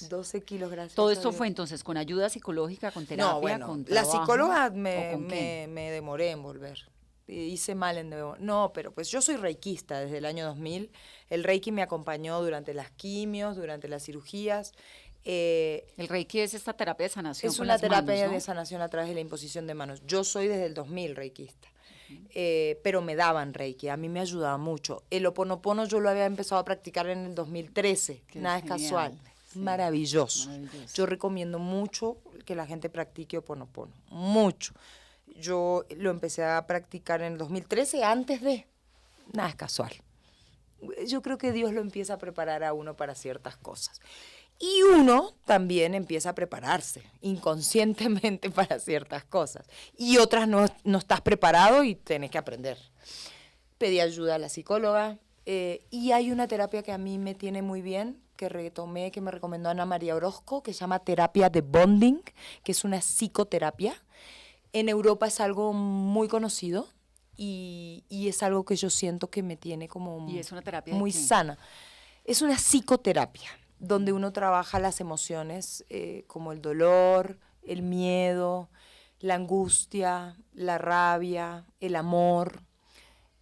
12 kilos, gracias Todo a esto Dios. fue entonces con ayuda psicológica, con terapia, No, bueno, con la trabajo, psicóloga ¿o con qué? me demoré en volver. Hice mal en devolver. No, pero pues yo soy reikista desde el año 2000. El reiki me acompañó durante las quimios, durante las cirugías. El Reiki es esta terapia de sanación Es con una las terapia manos, ¿no? de sanación a través de la imposición de manos. Yo soy desde el 2000 reikista, pero me daban reiki, a mí me ayudaba mucho. El Ho'oponopono yo lo había empezado a practicar en el 2013, Qué nada es genial, casual. sí. Maravilloso. Maravilloso. Yo recomiendo mucho que la gente practique Ho'oponopono, mucho. Yo lo empecé a practicar en el 2013, antes de... Nada es casual. Yo creo que Dios lo empieza a preparar a uno para ciertas cosas. Y uno también empieza a prepararse inconscientemente para ciertas cosas. Y otras no estás preparado y tenés que aprender. Pedí ayuda a la psicóloga y hay una terapia que a mí me tiene muy bien, que retomé, que me recomendó Ana María Orozco, que se llama terapia de bonding, que es una psicoterapia. En Europa es algo muy conocido y es algo que yo siento que me tiene como ¿Y es una terapia de muy qué? sana. Es una psicoterapia donde uno trabaja las emociones como el dolor, el miedo, la angustia, la rabia, el amor.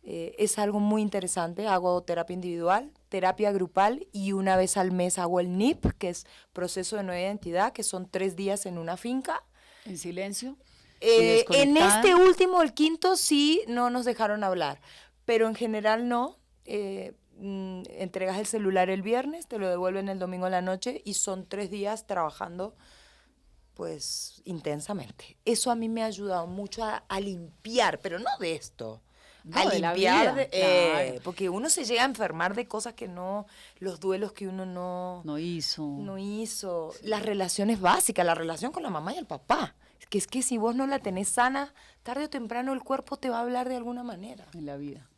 Es algo muy interesante. Hago terapia individual, terapia grupal y una vez al mes hago el NIP, que es proceso de nueva identidad, que son 3 días en una finca. En silencio. En este último, el quinto, sí no nos dejaron hablar, pero en general no. Entregas el celular el viernes, te lo devuelven el domingo en la noche y son 3 días trabajando pues intensamente. Eso a mí me ha ayudado mucho a limpiar, pero no de esto. No, A de la limpiar, vida, claro. porque uno se llega a enfermar de cosas que no, los duelos que uno No hizo. no hizo, las relaciones básicas, la relación con la mamá y el papá. Es que si vos no la tenés sana, tarde o temprano el cuerpo te va a hablar de alguna manera. En la vida.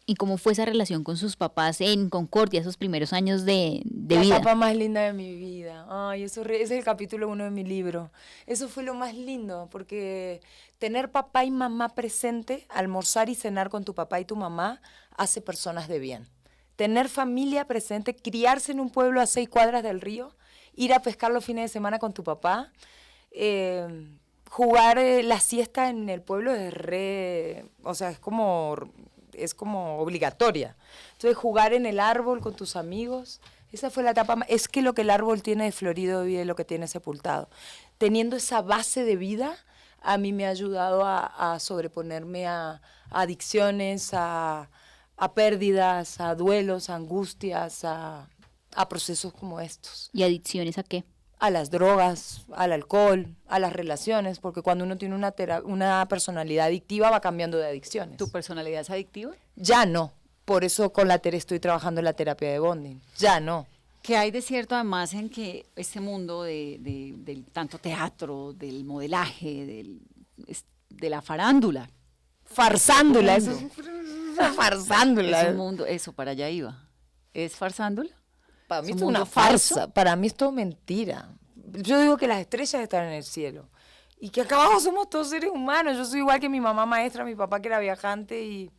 ¿Y cómo fue esa relación con sus papás en Concordia, esos primeros años de La vida? etapa más linda de mi vida. Ay, ese es el capítulo 1 de mi libro. Eso fue lo más lindo, porque tener papá y mamá presente, almorzar y cenar con tu papá y tu mamá, hace personas de bien. Tener familia presente, criarse en un pueblo a 6 cuadras del río, ir a pescar los fines de semana con tu papá, jugar la siesta en el pueblo o sea, es como obligatoria. Entonces, jugar en el árbol con tus amigos, esa fue la etapa es que lo que el árbol tiene de florido vive lo que tiene sepultado. Teniendo esa base de vida, a mí me ha ayudado a sobreponerme a adicciones, a pérdidas, a duelos, a angustias, a procesos como estos. ¿Y adicciones a qué? A las drogas, al alcohol, a las relaciones, porque cuando uno tiene una personalidad adictiva va cambiando de adicciones. ¿Tu personalidad es adictiva? Ya no. Por eso con la estoy trabajando en la terapia de bonding. Ya no. ¿Qué hay de cierto además en que este mundo del tanto teatro, del modelaje, de la farándula? Farsándola, Es eso un es farsándola. Es un mundo, eso, para allá iba. ¿Es farsándula? Para mí ¿Es esto un es una mundo falso? farsa. Para mí esto es mentira. Yo digo que las estrellas están en el cielo. Y que acá abajo somos todos seres humanos. Yo soy igual que mi mamá maestra, mi papá que era viajante y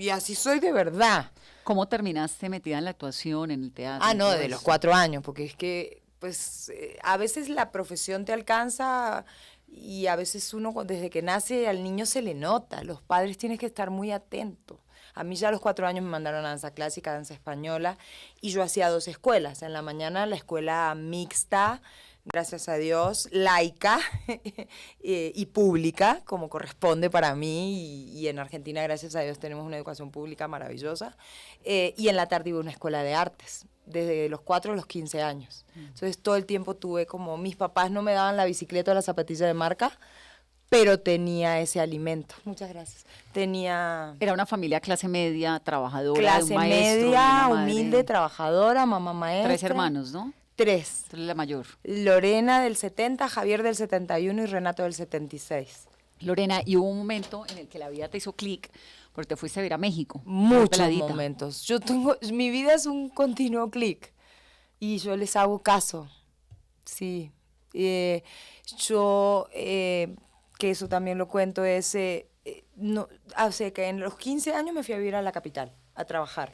así soy de verdad. ¿Cómo terminaste metida en la actuación, en el teatro? Ah, en no, todo de eso? los 4 años, porque es que, pues, a veces la profesión te alcanza y a veces uno desde que nace al niño se le nota. Los padres tienes que estar muy atentos. A mí ya a los 4 años me mandaron a danza clásica, danza española, y yo hacía 2 escuelas. En la mañana la escuela mixta, gracias a Dios, laica y pública, como corresponde para mí, y en Argentina, gracias a Dios, tenemos una educación pública maravillosa, y en la tarde iba a una escuela de artes, desde los 4 a los 15 años. Entonces todo el tiempo tuve como, mis papás no me daban la bicicleta o la zapatilla de marca, pero tenía ese alimento. Muchas gracias. Tenía... Era una familia clase media, trabajadora, de clase un maestro, de media, una madre. humilde, trabajadora, mamá maestra. 3 hermanos, ¿no? 3. Tú eres la mayor. Lorena del 70, Javier del 71 y Renato del 76. Lorena, y hubo un momento en el que la vida te hizo clic, porque te fuiste a ver a México. Muchos peladita. momentos. Mi vida es un continuo clic y yo les hago caso. Sí. Que eso también lo cuento, no, o sea, que en los 15 años me fui a vivir a la capital, a trabajar.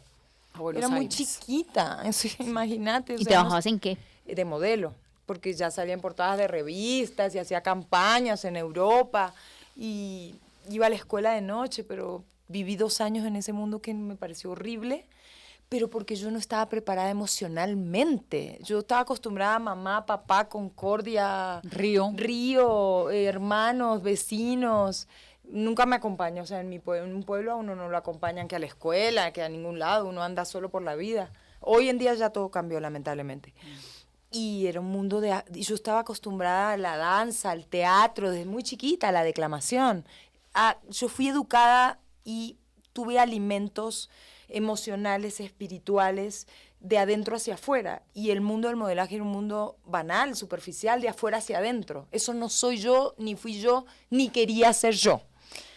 A Buenos Era muy Aires. chiquita, imagínate. o ¿Y sea, trabajabas en qué? de modelo, porque ya salía en portadas de revistas y hacía campañas en Europa y iba a la escuela de noche, pero viví 2 años en ese mundo que me pareció horrible, pero porque yo no estaba preparada emocionalmente. Yo estaba acostumbrada a mamá, papá, concordia, río, hermanos, vecinos. Nunca me acompaña, o sea, en un pueblo a uno no lo acompañan que a la escuela, que a ningún lado, uno anda solo por la vida. Hoy en día ya todo cambió, lamentablemente. Y era un mundo yo estaba acostumbrada a la danza, al teatro, desde muy chiquita, a la declamación. Yo fui educada y tuve alimentos emocionales, espirituales, de adentro hacia afuera. Y el mundo del modelaje era un mundo banal, superficial, de afuera hacia adentro. Eso no soy yo, ni fui yo, ni quería ser yo.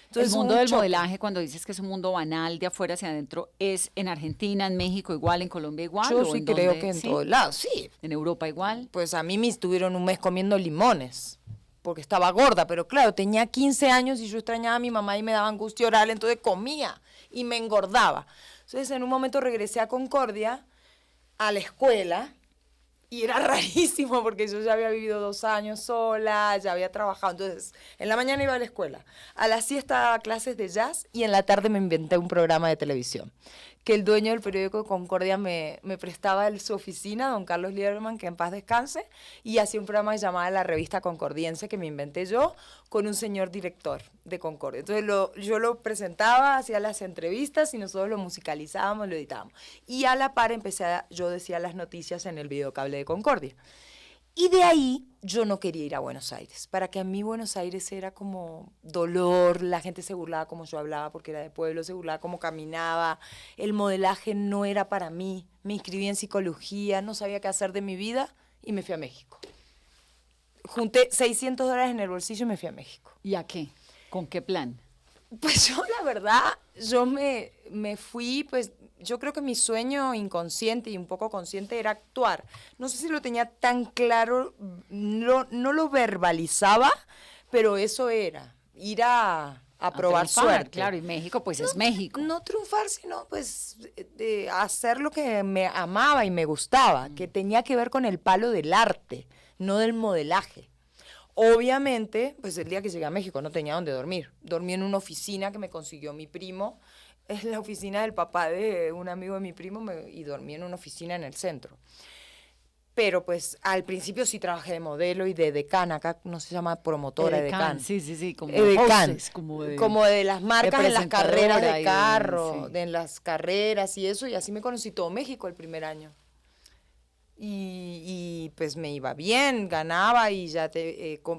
Entonces, el mundo del modelaje, cuando dices que es un mundo banal de afuera hacia adentro, ¿es en Argentina, en México igual, en Colombia igual? Yo ¿o sí en creo dónde? que en ¿Sí? todos lados, sí. ¿En Europa igual? Pues a mí me estuvieron un mes comiendo limones, porque estaba gorda, pero claro, tenía 15 años y yo extrañaba a mi mamá y me daba angustia oral, entonces comía y me engordaba. Entonces en un momento regresé a Concordia, a la escuela, y era rarísimo porque yo ya había vivido 2 años sola, ya había trabajado. Entonces, en la mañana iba a la escuela, a la siesta daba clases de jazz y en la tarde me inventé un programa de televisión. Que el dueño del periódico Concordia me prestaba su oficina, don Carlos Lieberman, que en paz descanse, y hacía un programa llamado La Revista Concordiense, que me inventé yo, con un señor director de Concordia. Entonces yo lo presentaba, hacía las entrevistas y nosotros lo musicalizábamos, lo editábamos. Y a la par yo decía las noticias en el videocable de Concordia. Y de ahí yo no quería ir a Buenos Aires. Para que a mí Buenos Aires era como dolor, la gente se burlaba como yo hablaba porque era de pueblo, se burlaba como caminaba, el modelaje no era para mí, me inscribí en psicología, no sabía qué hacer de mi vida y me fui a México. Junté $600 en el bolsillo y me fui a México. ¿Y a qué? ¿Con qué plan? Pues yo la verdad, yo me fui, pues yo creo que mi sueño inconsciente y un poco consciente era actuar. No sé si lo tenía tan claro, no lo verbalizaba, pero eso era, ir a probar triunfar, suerte. Claro, y México pues es México. No triunfar, sino pues de hacer lo que me amaba y me gustaba, que tenía que ver con el palo del arte, no del modelaje. Obviamente, pues el día que llegué a México no tenía dónde dormir. Dormí en una oficina que me consiguió mi primo, es la oficina del papá de un amigo de mi primo, y dormí en una oficina en el centro. Pero pues al principio sí trabajé de modelo y de decán, acá no se llama promotora, Edecán, decán. sí, como Edecán, hostess, como de las marcas en las carreras de carro, sí. en las carreras y eso, y así me conocí todo México el primer año. Y pues me iba bien, ganaba y ya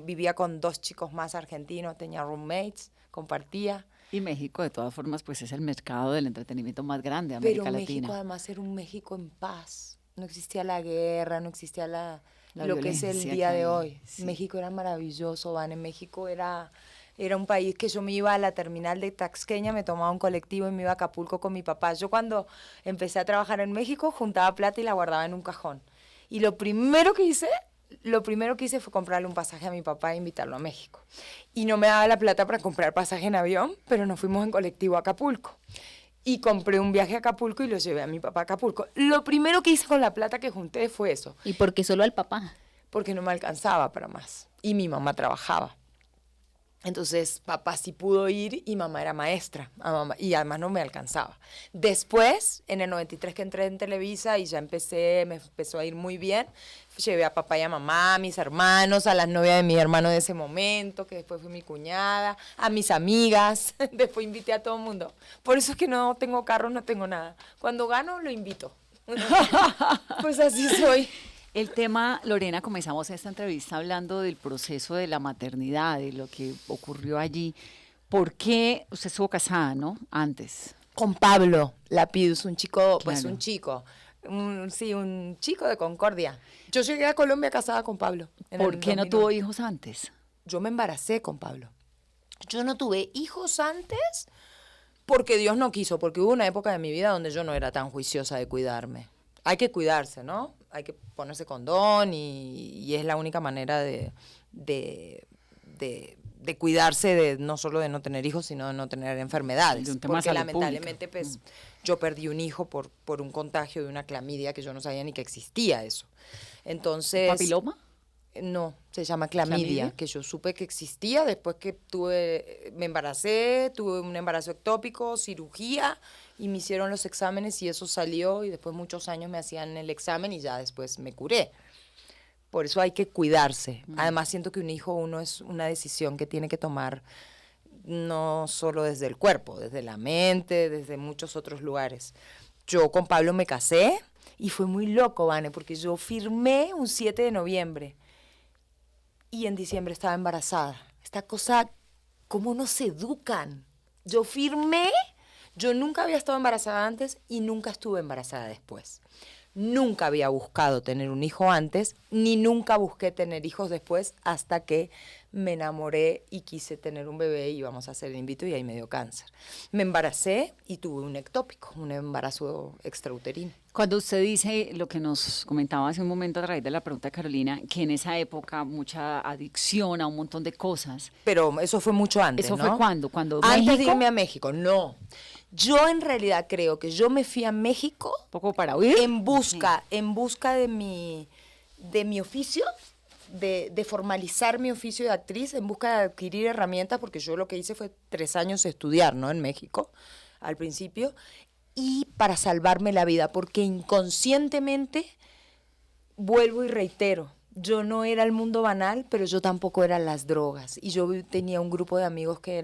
vivía con 2 chicos más argentinos, tenía roommates, compartía. Y México, de todas formas, pues es el mercado del entretenimiento más grande de Pero América México Latina. además era un México en paz. No existía la guerra, no existía La lo que es el violencia día que de hay, hoy. sí. México era maravilloso, Van. En México era un país que yo me iba a la terminal de Taxqueña, me tomaba un colectivo y me iba a Acapulco con mi papá. Yo cuando empecé a trabajar en México juntaba plata y la guardaba en un cajón. Y lo primero que hice fue comprarle un pasaje a mi papá e invitarlo a México. Y no me daba la plata para comprar pasaje en avión, pero nos fuimos en colectivo a Acapulco. Y compré un viaje a Acapulco y lo llevé a mi papá a Acapulco. Lo primero que hice con la plata que junté fue eso. ¿Y por qué solo al papá? Porque no me alcanzaba para más. Y mi mamá trabajaba. Entonces, papá sí pudo ir y mamá era maestra, y además no me alcanzaba. Después, en el 93 que entré en Televisa y ya me empezó a ir muy bien, llevé a papá y a mamá, a mis hermanos, a las novias de mi hermano de ese momento, que después fue mi cuñada, a mis amigas, después invité a todo el mundo. Por eso es que no tengo carro, no tengo nada. Cuando gano, lo invito. Pues así soy. El tema, Lorena, comenzamos esta entrevista hablando del proceso de la maternidad, de lo que ocurrió allí. ¿Por qué usted estuvo casada, no? Antes. Con Pablo Lapidus, un chico, pues Claro. un chico, un chico de Concordia. Yo llegué a Colombia casada con Pablo. ¿Por qué no tuvo hijos antes? Yo me embaracé con Pablo. Yo no tuve hijos antes porque Dios no quiso, porque hubo una época de mi vida donde yo no era tan juiciosa de cuidarme. Hay que cuidarse, ¿no? Hay que ponerse condón y es la única manera de cuidarse, no solo de no tener hijos, sino de no tener enfermedades. De un tema de Porque salud lamentablemente, pública. pues, yo perdí un hijo por un contagio de una clamidia que yo no sabía ni que existía eso. Entonces... ¿Papiloma? No, se llama clamidia, ¿Clamidia? que yo supe que existía después que me embaracé, tuve un embarazo ectópico, cirugía, y me hicieron los exámenes y eso salió, y después muchos años me hacían el examen y ya después me curé. Por eso hay que cuidarse. Además siento que un hijo uno es una decisión que tiene que tomar no solo desde el cuerpo, desde la mente, desde muchos otros lugares. Yo con Pablo me casé y fue muy loco, Vane, porque yo firmé un 7 de noviembre. Y en diciembre estaba embarazada. Esta cosa, ¿cómo nos educan? Yo firmé, yo nunca había estado embarazada antes y nunca estuve embarazada después. Nunca había buscado tener un hijo antes, ni nunca busqué tener hijos después, hasta que me enamoré y quise tener un bebé y íbamos a hacer el in vitro y ahí me dio cáncer. Me embaracé y tuve un ectópico, un embarazo extrauterino. Cuando usted dice lo que nos comentaba hace un momento a través de la pregunta de Carolina, que en esa época mucha adicción a un montón de cosas. Pero eso fue mucho antes, ¿Eso ¿no? fue cuándo? ¿Cuando Antes de México? irme a México, no. Yo en realidad creo que yo me fui a México ¿Un poco para huir? en busca de mi oficio, de formalizar mi oficio de actriz, en busca de adquirir herramientas, porque yo lo que hice fue 3 años estudiar, ¿no? En México, al principio, y para salvarme la vida, porque inconscientemente, vuelvo y reitero, yo no era el mundo banal, pero yo tampoco era las drogas, y yo tenía un grupo de amigos que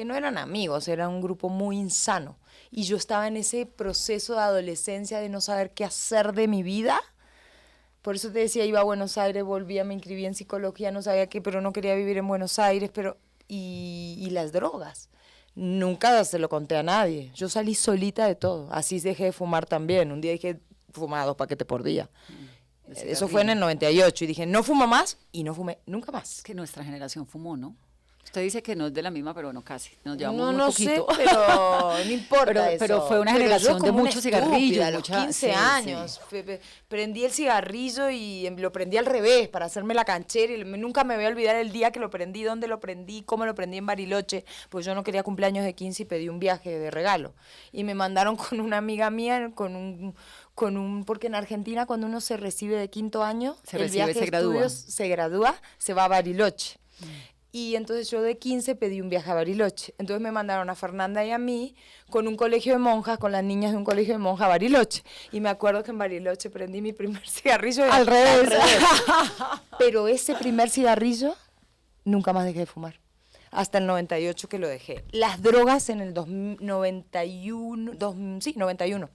no eran amigos, era un grupo muy insano, y yo estaba en ese proceso de adolescencia de no saber qué hacer de mi vida. Por eso te decía, iba a Buenos Aires, volvía, me inscribí en psicología, no sabía qué, pero no quería vivir en Buenos Aires, y las drogas. Nunca se lo conté a nadie. Yo salí solita de todo. Así dejé de fumar también. Un día dije, fumaba 2 paquetes por día. Eso fue en el 98 y dije, no fumo más, y no fumé nunca más. Es que nuestra generación fumó, ¿no? Usted dice que no es de la misma, pero no casi. Nos llevamos No, muy no poquito. sé, pero no importa Pero eso. fue una Pero generación yo de como una muchos cigarrillos, estúpida, a los mucha- 15 sí, años. Prendí el cigarrillo y lo prendí al revés para hacerme la canchera. Y nunca me voy a olvidar el día que lo prendí, dónde lo prendí, cómo lo prendí en Bariloche. Pues yo no quería cumpleaños de 15 y pedí un viaje de regalo. Y me mandaron con una amiga mía, porque en Argentina cuando uno se recibe de 5º año, Se el recibe, viaje se de gradúa. estudios se gradúa, se va a Bariloche. Y entonces yo de 15 pedí un viaje a Bariloche. Entonces me mandaron a Fernanda y a mí con un colegio de monjas, con las niñas de un colegio de monjas a Bariloche. Y me acuerdo que en Bariloche prendí mi primer cigarrillo. Al revés. Pero ese primer cigarrillo nunca más dejé de fumar. Hasta el 98 que lo dejé. Las drogas en el 91, 91.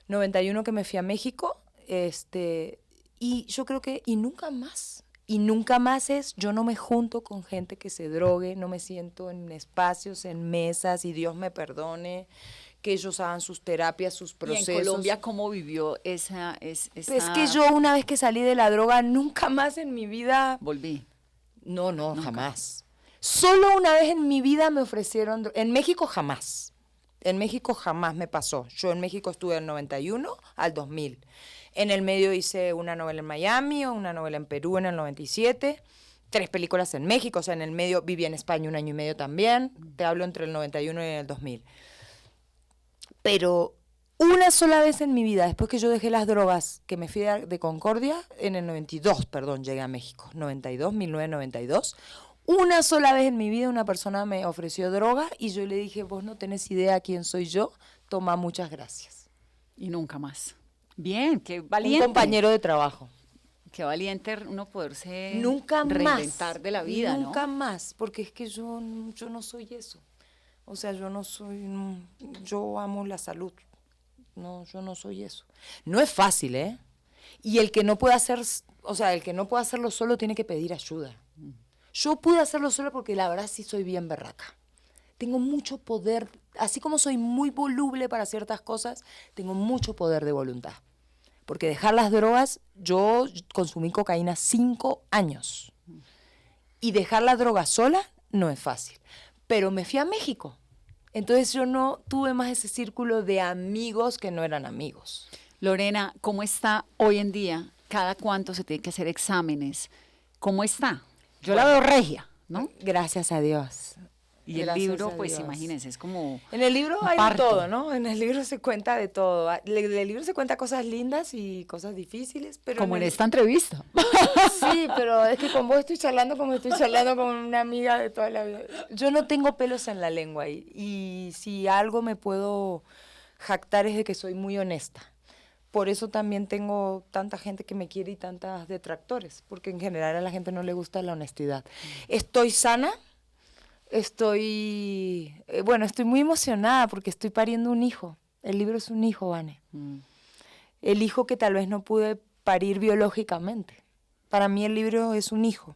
91 que me fui a México, y yo creo que, y nunca más. Y nunca más yo no me junto con gente que se drogue, no me siento en espacios, en mesas, y Dios me perdone, que ellos hagan sus terapias, sus ¿Y procesos. en Colombia cómo vivió esa... Es que yo una vez que salí de la droga, nunca más en mi vida... Volví. No, jamás. Solo una vez en mi vida me ofrecieron... En México jamás. En México jamás me pasó. Yo en México estuve del 91 al 2000. En el medio hice una novela en Miami, una novela en Perú en el 97, 3 películas en México, o sea, en el medio viví en España 1 año y medio también. Te hablo entre el 91 y el 2000. Pero una sola vez en mi vida, después que yo dejé las drogas, que me fui de Concordia, en el 92, perdón, llegué a México, 1992, Una sola vez en mi vida una persona me ofreció droga y yo le dije, vos no tenés idea quién soy yo, toma, muchas gracias. Y nunca más. Bien, qué Un valiente. compañero de trabajo. Qué valiente uno poderse Nunca reinventar más, de la vida, nunca ¿no? más, porque es que yo no soy eso. O sea, yo amo la salud. No, yo no soy eso. No es fácil, ¿eh? Y el que no puede hacer, o sea, el que no puede hacerlo solo tiene que pedir ayuda. Yo pude hacerlo solo porque la verdad sí soy bien berraca. Tengo mucho poder, así como soy muy voluble para ciertas cosas, tengo mucho poder de voluntad. Porque dejar las drogas, yo consumí cocaína 5 años. Y dejar la droga sola no es fácil. Pero me fui a México. Entonces yo no tuve más ese círculo de amigos que no eran amigos. Lorena, ¿cómo está hoy en día? ¿Cada cuánto se tienen que hacer exámenes? ¿Cómo está? Yo la veo regia, ¿no? Gracias a Dios. Y el Gracias libro, a pues Dios. imagínense, es como En el libro un hay de parto. todo, ¿no? En el libro se cuenta de todo. En el libro se cuenta cosas lindas y cosas difíciles, pero como en esta entrevista. Sí, pero es que con vos estoy charlando como estoy charlando con una amiga de toda la vida. Yo no tengo pelos en la lengua y si algo me puedo jactar es de que soy muy honesta. Por eso también tengo tanta gente que me quiere y tantas detractores, porque en general a la gente no le gusta la honestidad. Estoy sana, estoy muy emocionada porque estoy pariendo un hijo. El libro es un hijo, Vane. El hijo que tal vez no pude parir biológicamente. Para mí el libro es un hijo.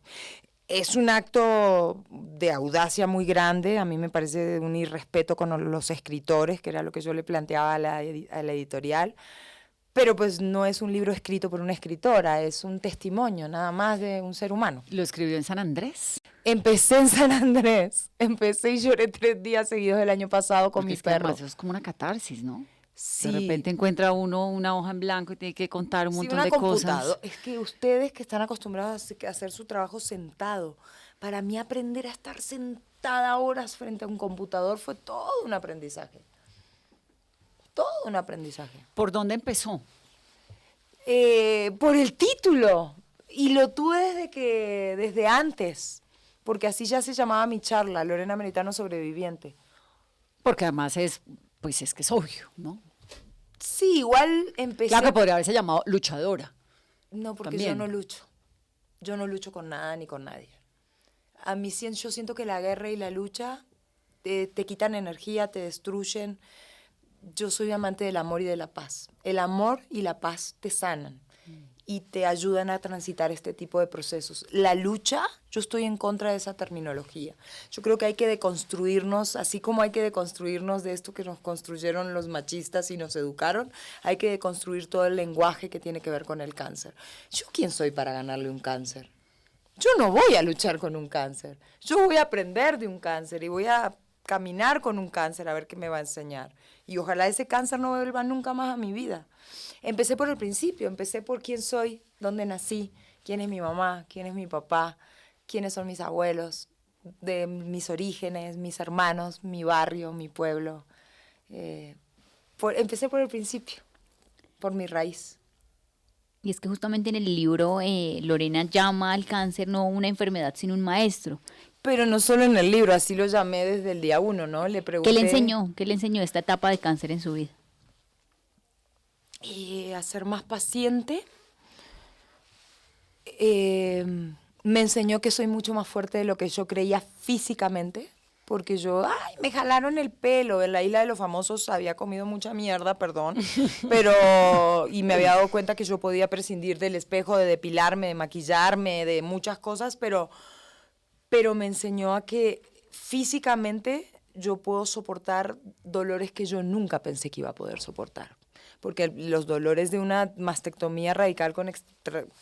Es un acto de audacia muy grande, a mí me parece un irrespeto con los escritores, que era lo que yo le planteaba a la editorial, pero pues no es un libro escrito por una escritora, es un testimonio nada más de un ser humano. ¿Lo escribió en San Andrés? Empecé en San Andrés, empecé y lloré 3 días seguidos el año pasado con Porque mi es que perro. además eso es como una catarsis, ¿no? Sí. De repente encuentra uno una hoja en blanco y tiene que contar un Sí, montón una de cosas. Es que ustedes que están acostumbrados a hacer su trabajo sentado, para mí aprender a estar sentada horas frente a un computador fue todo un aprendizaje. Todo un aprendizaje. ¿Por dónde empezó? Por el título. Y lo tuve desde antes, porque así ya se llamaba mi charla, Lorena Meritano Sobreviviente. Porque además pues es que es obvio, ¿no? Sí, igual empecé... Claro que podría haberse llamado luchadora. No, porque También. yo no lucho. Yo no lucho con nada ni con nadie. A mí yo siento que la guerra y la lucha te quitan energía, te destruyen. Yo soy amante del amor y de la paz. El amor y la paz te sanan y te ayudan a transitar este tipo de procesos. La lucha, yo estoy en contra de esa terminología. Yo creo que hay que deconstruirnos, así como hay que deconstruirnos de esto que nos construyeron los machistas y nos educaron, hay que deconstruir todo el lenguaje que tiene que ver con el cáncer. ¿Yo quién soy para ganarle un cáncer? Yo no voy a luchar con un cáncer. Yo voy a aprender de un cáncer y voy a caminar con un cáncer a ver qué me va a enseñar. Y ojalá ese cáncer no vuelva nunca más a mi vida. Empecé por el principio, empecé por quién soy, dónde nací, quién es mi mamá, quién es mi papá, quiénes son mis abuelos, de mis orígenes, mis hermanos, mi barrio, mi pueblo. Empecé por el principio, por mi raíz. Y es que justamente en el libro Lorena llama al cáncer no una enfermedad, sino un maestro. Pero no solo en el libro, así lo llamé desde el día 1, ¿no? Le pregunté... ¿Qué le enseñó? ¿Qué le enseñó esta etapa de cáncer en su vida? A ser más paciente. Me enseñó que soy mucho más fuerte de lo que yo creía físicamente, porque me jalaron el pelo, en la Isla de los Famosos había comido mucha mierda, perdón, y me había dado cuenta que yo podía prescindir del espejo, de depilarme, de maquillarme, de muchas cosas, pero me enseñó a que físicamente yo puedo soportar dolores que yo nunca pensé que iba a poder soportar. Porque los dolores de una mastectomía radical con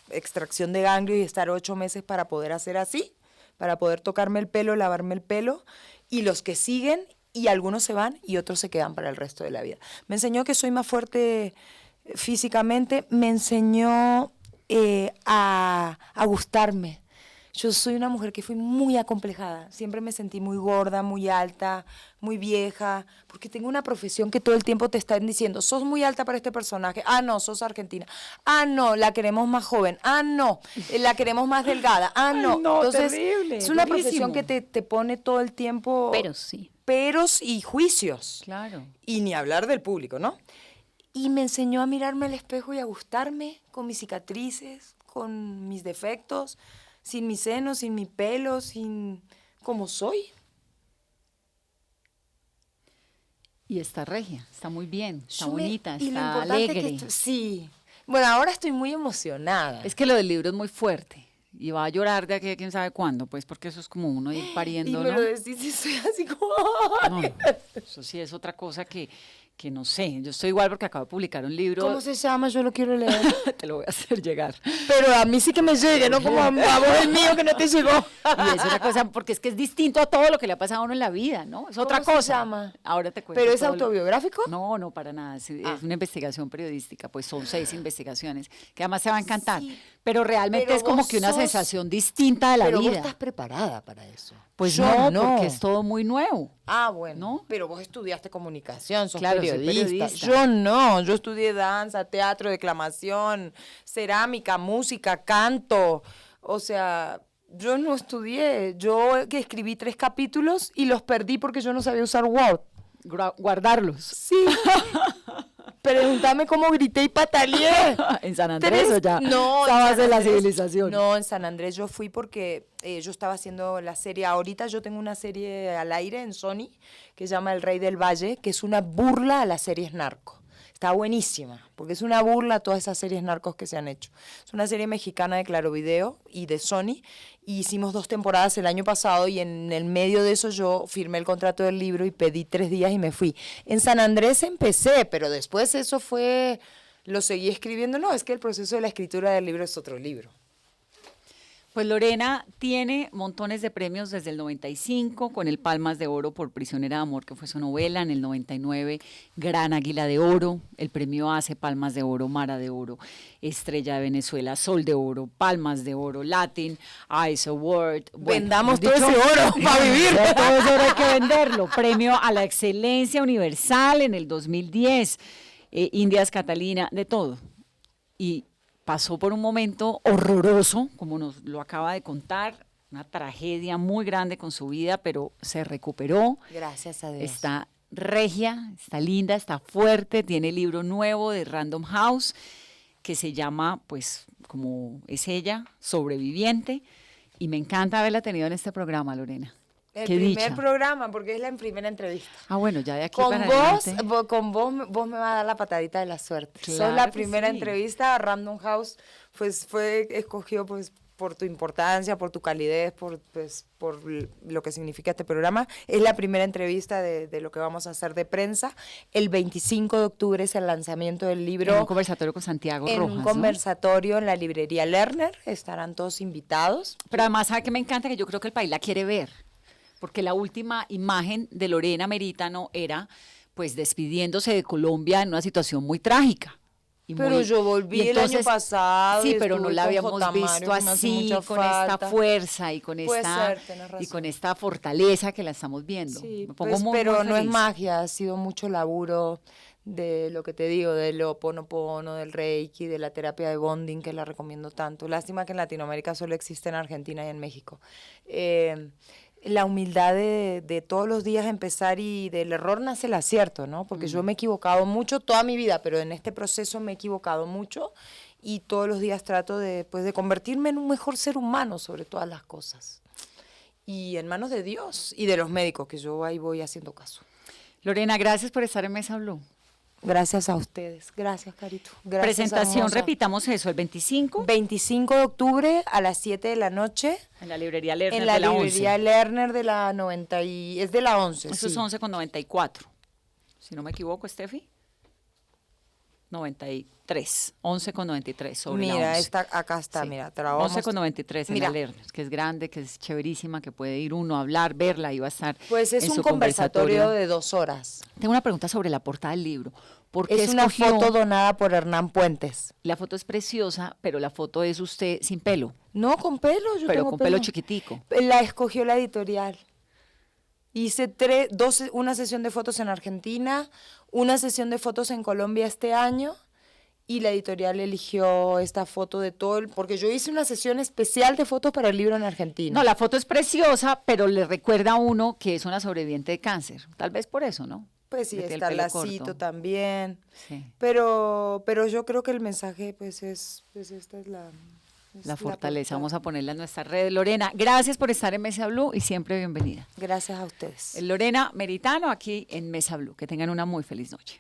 extracción de ganglio y estar 8 meses para poder hacer así, para poder tocarme el pelo, lavarme el pelo, y los que siguen, y algunos se van y otros se quedan para el resto de la vida. Me enseñó que soy más fuerte físicamente, me enseñó a gustarme. Yo soy una mujer que fui muy acomplejada. Siempre me sentí muy gorda, muy alta, muy vieja, porque tengo una profesión que todo el tiempo te están diciendo, sos muy alta para este personaje. Ah, no, sos argentina. Ah, no, la queremos más joven. Ah, no, la queremos más delgada. Ah, no. Ay, no, Entonces, terrible, es una durísimo. profesión que te pone todo el tiempo Pero sí. peros y juicios. Claro. Y ni hablar del público, ¿no? Y me enseñó a mirarme al espejo y a gustarme con mis cicatrices, con mis defectos, sin mis senos, sin mi pelo, sin como soy. Y está regia, está muy bien, está Yo me- bonita, y lo está importante es que alegre. sí. Bueno, ahora estoy muy emocionada. Es que lo del libro es muy fuerte y va a llorar de aquí a quién sabe cuándo, pues porque eso es como uno ir y pariendo, me ¿no? lo decís y soy así como... No, eso sí es otra cosa que no sé. Yo estoy igual porque acabo de publicar un libro, ¿Cómo se llama? Yo lo quiero leer. te lo voy a hacer llegar. Pero a mí sí que me llegue, no como a vos el mío que no te llegó. Y es una cosa, porque es que es distinto a todo lo que le ha pasado a uno en la vida, ¿no? Es otra ¿Cómo cosa. se llama? Ahora te cuento. ¿Pero es todo lo- autobiográfico? No, no, para nada. Es una investigación periodística, pues son 6 investigaciones, que además se va a encantar. Sí, pero realmente pero es como vos que una sos- sensación distinta de la Pero vida. vos estás preparada para eso. Pues Yo no, porque es todo muy nuevo. Ah, bueno. ¿No? Pero vos estudiaste comunicación, sos Claro, soy periodista. periodista. Yo no, yo estudié danza, teatro, declamación, cerámica, música, canto. O sea, yo no estudié. Yo que escribí 3 capítulos y los perdí porque yo no sabía usar Word. Guardarlos. Sí. Pregúntame cómo grité y pataleé. ¿En San Andrés o ya? No, en estabas San en la Andrés. civilización. No, en San Andrés yo fui porque yo estaba haciendo la serie. Ahorita yo tengo una serie al aire en Sony que se llama El Rey del Valle, que es una burla a las series narco. Está buenísima, porque es una burla a todas esas series narcos que se han hecho. Es una serie mexicana de Claro Video y de Sony. Y hicimos 2 temporadas el año pasado y en el medio de eso yo firmé el contrato del libro y pedí 3 días y me fui. En San Andrés empecé, pero después eso fue, lo seguí escribiendo. No, es que el proceso de la escritura del libro es otro libro. Pues Lorena tiene montones de premios desde el 95, con el Palmas de Oro por Prisionera de Amor, que fue su novela, en el 99, Gran Águila de Oro, el premio ACE, Palmas de Oro, Mara de Oro, Estrella de Venezuela, Sol de Oro, Palmas de Oro, Latin, Ice Award. Vendamos mejor todo ese oro para vivir. Todo ese oro hay que venderlo. Premio a la Excelencia Universal en el 2010, Indias Catalina, de todo. Y pasó por un momento horroroso, como nos lo acaba de contar, una tragedia muy grande con su vida, pero se recuperó. Gracias a Dios. Está regia, está linda, está fuerte, tiene libro nuevo de Random House que se llama, pues, como es ella, Sobreviviente, y me encanta haberla tenido en este programa, Lorena. El Qué primer dicha. programa, porque es la primera entrevista. Ah, bueno, ya de aquí Con para vos, adelante. vos me vas a dar la patadita de la suerte. Claro Sos la que primera sí. entrevista. Random House pues, fue escogido pues, por tu importancia, por tu calidez, por lo que significa este programa. Es la primera entrevista de lo que vamos a hacer de prensa. El 25 de octubre es el lanzamiento del libro. En un conversatorio con Santiago En Rojas, un ¿no? conversatorio en la librería Lerner. Estarán todos invitados. Pero además, ¿sabe qué me encanta? Que yo creo que el país la quiere ver, porque la última imagen de Lorena Merítano era, pues, despidiéndose de Colombia en una situación muy trágica. y Pero muy- yo volví y el año entonces- pasado. Sí, y pero no estuve la con habíamos J. Mario, visto que me hace así, mucha con esta falta. fuerza y con Puede esta ser, tenés y razón. con esta fortaleza que la estamos viendo. Sí, Me pongo pues, muy, pero muy no es feliz. magia, ha sido mucho laburo de lo que te digo, del Ho'oponopono, del Reiki, de la terapia de bonding, que la recomiendo tanto. Lástima que en Latinoamérica solo existe en Argentina y en México. La humildad de todos los días empezar y del error nace el acierto, ¿no? Porque yo me he equivocado mucho toda mi vida, pero en este proceso me he equivocado mucho y todos los días trato de, pues, de convertirme en un mejor ser humano sobre todas las cosas. Y en manos de Dios y de los médicos, que yo ahí voy haciendo caso. Lorena, gracias por estar en Mesa Blue. Gracias a ustedes. Gracias, Carito. Gracias, Presentación, hermosa. repitamos eso, el 25 25 de octubre a las 7 de la noche en la librería Lerner en la de la librería 11. Lerner de la 90 y... Es de la 11, Eso es sí. 11:94. Si no me equivoco, Steffi. 90 y... 11,93 sobre la Mira, 11. acá está, Sí. mira, te la vamos a 11,93 en Mira. Alernos, que es grande, que es chéverísima, que puede ir uno a hablar, verla y va a estar Pues es en un su conversatorio de 2 horas. Tengo una pregunta sobre la portada del libro. ¿Por qué Es una escogió- foto donada por Hernán Puentes. La foto es preciosa, pero la foto es usted sin pelo, No, con pelo, yo pero tengo con pelo chiquitico. La escogió la editorial. Hice una sesión de fotos en Argentina, una sesión de fotos en Colombia este año, y la editorial eligió esta foto de todo porque yo hice una sesión especial de fotos para el libro en Argentina. No, la foto es preciosa, pero le recuerda a uno que es una sobreviviente de cáncer. Tal vez por eso, ¿no? Pues sí, Que tiene el está el pelo lacito corto. también. Sí. Pero yo creo que el mensaje, pues esta es la Fortaleza. portada. Vamos a ponerla en nuestra red. Lorena, gracias por estar en Mesa Blue y siempre bienvenida. Gracias a ustedes. Lorena Meritano aquí en Mesa Blue. Que tengan una muy feliz noche.